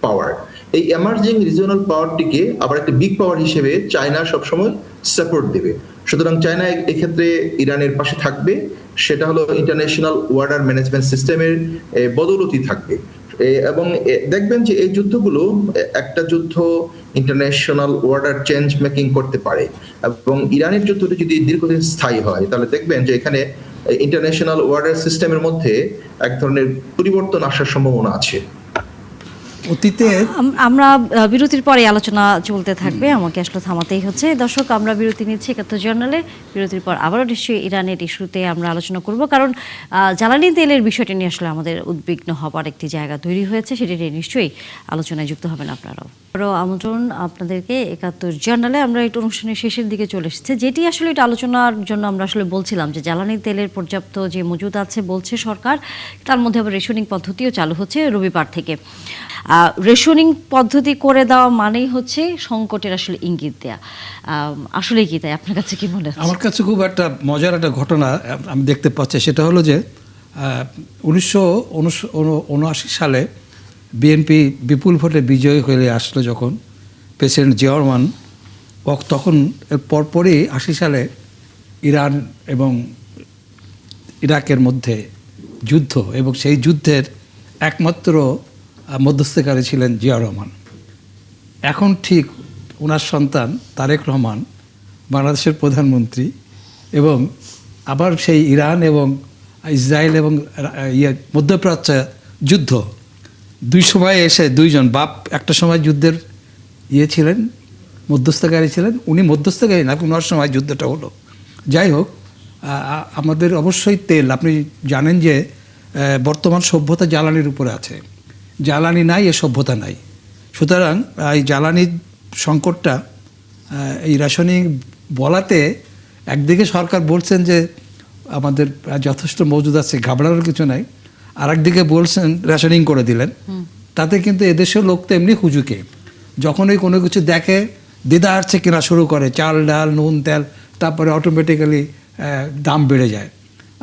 পাওয়ার। এই এমার্জিং রিজিওনাল পাওয়ারটিকে আবার একটা বিগ পাওয়ার হিসেবে চায়না সবসময় সাপোর্ট দেবে। সুতরাং চায়না এক্ষেত্রে ইরানের পাশে থাকবে, সেটা হলো ইন্টারন্যাশনাল ওয়ার্ডার ম্যানেজমেন্ট সিস্টেমের বদৌলতি থাকবে। এবং দেখবেন যে এই যুদ্ধগুলো, একটা যুদ্ধ ইন্টারন্যাশনাল ওয়ার্ডার চেঞ্জ মেকিং করতে পারে, এবং ইরানের যুদ্ধটি যদি দীর্ঘদিন স্থায়ী হয় তাহলে দেখবেন যে এখানে ইন্টারন্যাশনাল ওয়ার্ডার সিস্টেমের মধ্যে এক ধরনের পরিবর্তন আসার সম্ভাবনা আছে। অতীতের আমরা বিরতির পরে আলোচনা চলতে থাকবে, আমাকে আসলে থামাতেই হচ্ছে। দর্শক, আমরা বিরতি নিচ্ছি ৭১ জার্নালে। বিরতির পর আবারও নিশ্চয়ই ইরানের ইস্যুতে আমরা আলোচনা করব, কারণ জ্বালানি তেলের বিষয়টি নিয়ে আসলে আমাদের উদ্বিগ্ন হবার একটি জায়গা তৈরি হয়েছে, সেটি নিয়ে নিশ্চয়ই আলোচনায় যুক্ত হবেন আপনারাও। আরও আমন্ত্রণ আপনাদেরকে ৭১ জার্নালে। আমরা একটু অনুষ্ঠানের শেষের দিকে চলে এসেছি, যেটি আসলে এটা আলোচনার জন্য আমরা আসলে বলছিলাম যে জ্বালানি তেলের পর্যাপ্ত যে মজুদ আছে বলছে সরকার, তার মধ্যে আবার রেশনিং পদ্ধতিও চালু হচ্ছে রবিবার থেকে। রেশনিং পদ্ধতি করে দেওয়া মানেই হচ্ছে সংকটের আসলে ইঙ্গিত দেয়া। আসলে কি তাই? আপনার কাছে কি মনে হচ্ছে? আমার কাছে খুব একটা মজার একটা ঘটনা আমি দেখতে পাচ্ছি। সেটা হলো যে 1979 সালে বিএনপি বিপুল ভোটে বিজয়ী হয়ে আসলো যখন প্রেসিডেন্ট জিয়া রহমান, তখন এর পরপরই 80 সালে ইরান এবং ইরাকের মধ্যে যুদ্ধ, এবং সেই যুদ্ধের একমাত্র মধ্যস্থকারী ছিলেন জিয়া রহমান। এখন ঠিক ওনার সন্তান তারেক রহমান বাংলাদেশের প্রধানমন্ত্রী, এবং আবার সেই ইরান এবং ইসরায়েল এবং মধ্যপ্রাচ্য যুদ্ধ, দুই সময় এসে দুইজন বাপ একটা সময় যুদ্ধের ছিলেন, মধ্যস্থকারী ছিলেন। উনি মধ্যস্থকারী না, ওনার সময় যুদ্ধটা হলো। যাই হোক, আমাদের অবশ্যই তেল, আপনি জানেন যে বর্তমান সভ্যতা জ্বালানির উপরে আছে। জ্বালানি নাই, এ সভ্যতা নাই। সুতরাং এই জ্বালানির সংকটটা এই রেশনিং বলাতে একদিকে সরকার বলছেন যে আমাদের যথেষ্ট মজুদ আছে, ঘাবড়ানোর কিছু নাই, আর একদিকে বলছেন রেশনিং করে দিলেন। তাতে কিন্তু এদেশের লোক তো এমনি হুজুকে, যখনই কোনো কিছু দেখে দিদা আসছে কেনা শুরু করে, চাল ডাল নুন তেল, তারপরে অটোমেটিক্যালি দাম বেড়ে যায়।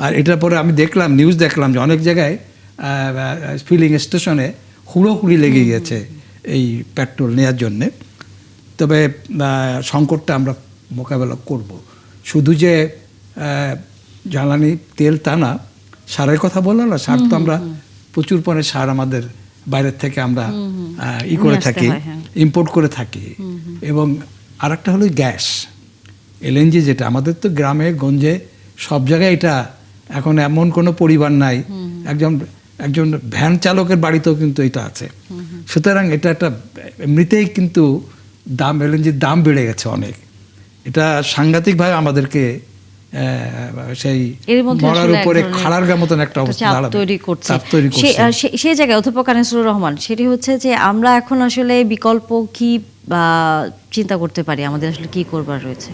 আর এটার পরে আমি দেখলাম, নিউজ দেখলাম যে অনেক জায়গায় ফিলিং স্টেশনে হুড়োহুড়ি লেগে গিয়েছে এই পেট্রোল নেওয়ার জন্যে। তবে সংকটটা আমরা মোকাবেলা করব। শুধু যে জ্বালানি তেল তা না, সারের কথা বললাম না, সার তো আমরা প্রচুর পরিমাণে সার আমাদের বাইরের থেকে আমরা করে থাকি, ইম্পোর্ট করে থাকি। এবং আরেকটা হলো গ্যাস, এলএনজি, যেটা আমাদের তো গ্রামে গঞ্জে সব জায়গায় এটা এখন এমন কোনো পরিবার নাই, একজন ভ্যান চালকের বাড়িতেও কিন্তু এটা আছে। সুতরাং এটা একটা এমনিতেই কিন্তু দাম, এলএনজির দাম বেড়ে গেছে অনেক। এটা সাংঘাতিকভাবে আমাদেরকে সেই মরার উপরে খাড়ার মতন একটা অবস্থা তৈরি করছে। সেই জায়গায় অধ্যাপক আনিসুর রহমান, সেটি হচ্ছে যে আমরা এখন আসলে বিকল্প কি চিন্তা করতে পারি, আমাদের আসলে কি করবার রয়েছে?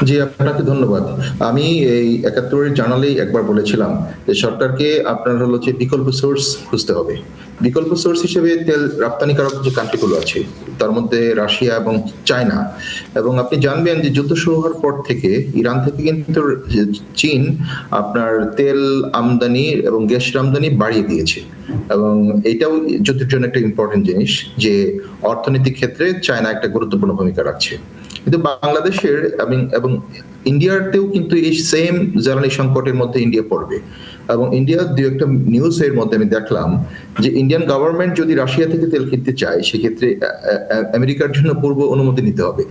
জি, আপনাকে ধন্যবাদ। আমি এই ৭১ জার্নালেই একবার বলেছিলাম যে সরকারকে আপনার হলো যে বিকল্প সোর্স খুঁজতে হবে। বিকল্প সোর্স হিসেবে তেল রপ্তানিকারক যে কান্ট্রিগুলো আছে, তার মধ্যে রাশিয়া এবং চায়না। এবং আপনি জানবেন যে যুদ্ধ শুরু হওয়ার পর থেকে ইরান থেকে কিন্তু চীন আপনার তেল আমদানি এবং গ্যাস আমদানি বাড়িয়ে দিয়েছে। এবং এটাও যুদ্ধের জন্য একটা ইম্পর্টেন্ট জিনিস যে অর্থনৈতিক ক্ষেত্রে চায়না একটা গুরুত্বপূর্ণ ভূমিকা রাখছে। কিন্তু বাংলাদেশের এবং ইন্ডিয়াতেও কিন্তু এই সেম জ্বালানি সংকটের মধ্যে ইন্ডিয়া পড়বে। এবং ইন্ডিয়ার দু একটা নিউজের মধ্যে আমি দেখলাম যে ইন্ডিয়ান গভর্নমেন্ট যদি রাশিয়া থেকে তেল কিনতে চায়, সেক্ষেত্রে আমেরিকার জন্য পূর্ব অনুমতি নিতে হবে।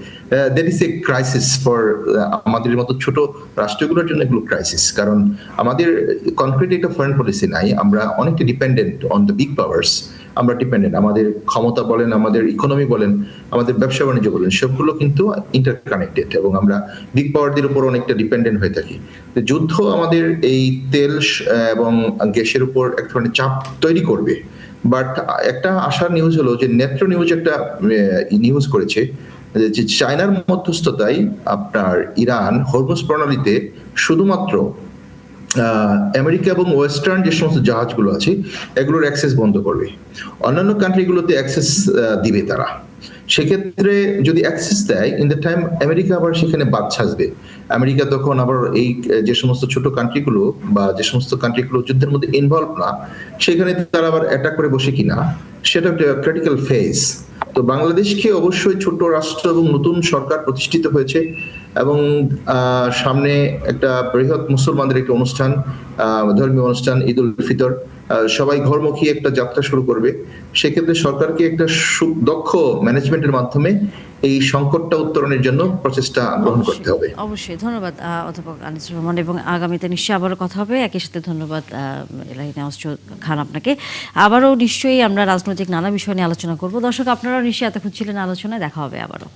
That is a crisis for আমাদের মতো ছোট রাষ্ট্রগুলোর জন্য, এগুলো ক্রাইসিস। কারণ আমাদের কনক্রিট একটা ফরেন পলিসি নাই, আমরা অনেকটা dependent on the big powers. আমরা ডিপেন্ডেন্ট, আমাদের ক্ষমতা বলেন, আমাদের ইকোনমি বলেন, আমাদের ব্যবসা বাণিজ্য বলেন, সবগুলো কিন্তু ইন্টারকানেক্টেড, এবং আমরা বিগ পাওয়ারদের উপর অনেকটা ডিপেন্ডেন্ট হয়ে থাকি। যুদ্ধ আমাদের এই তেল এবং গ্যাসের উপর এক ধরনের চাপ তৈরি করবে। বাট একটা আশার নিউজ হলো যে নেত্র নিউজ একটা নিউজ করেছে যে চায়নার মধ্যস্থতায় আপনার ইরান হরমুজ প্রণালীতে শুধুমাত্র আমেরিকা এবং ওয়েস্টার্ন যে সমস্ত জাহাজগুলো আছে এগুলোর অ্যাক্সেস বন্ধ করবে, অন্যান্য কান্ট্রিগুলোতে অ্যাক্সেস দিবে তারা। সেক্ষেত্রে যদি অ্যাক্সেস দেয়, ইন দ্য টাইম আমেরিকা আবার সেখানে বাদ ছাড়বে। আমেরিকা তখন আবার এই যে সমস্ত ছোট কান্ট্রিগুলো বা যে সমস্ত কান্ট্রিগুলো যুদ্ধের মধ্যে ইনভলভ না, সেখানে তারা আবার অ্যাটাক করে বসে কিনা, সেটা একটা ক্রিটিক্যাল ফেজ। তো বাংলাদেশকে অবশ্যই ছোট রাষ্ট্র এবং নতুন সরকার প্রতিষ্ঠিত হয়েছে, এবং সামনে একটা বৃহৎ মুসলমানদের একটা অনুষ্ঠান, ধর্মীয় অনুষ্ঠান ঈদ উল ফিতর, সবাই ঘরমুখী একটা যাত্রা শুরু করবে, সেক্ষেত্রে সরকারকে একটা দক্ষ ম্যানেজমেন্টের মাধ্যমে এই সংকটটা উত্তরণের জন্য প্রচেষ্টা গ্রহণ করতে হবে। অবশ্যই ধন্যবাদ অধ্যাপক আনিসুর রহমান, এবং আগামীতে নিশ্চয়ই আবারও কথা হবে। একই সাথে ধন্যবাদ এলাহি নেওয়াজ খান আপনাকে। আবারও নিশ্চয়ই আমরা রাজনৈতিক নানা বিষয় নিয়ে আলোচনা করব। দর্শক, আপনারাও নিশ্চয়ই এতক্ষণ ছিলেন আলোচনায়। দেখা হবে আবারও।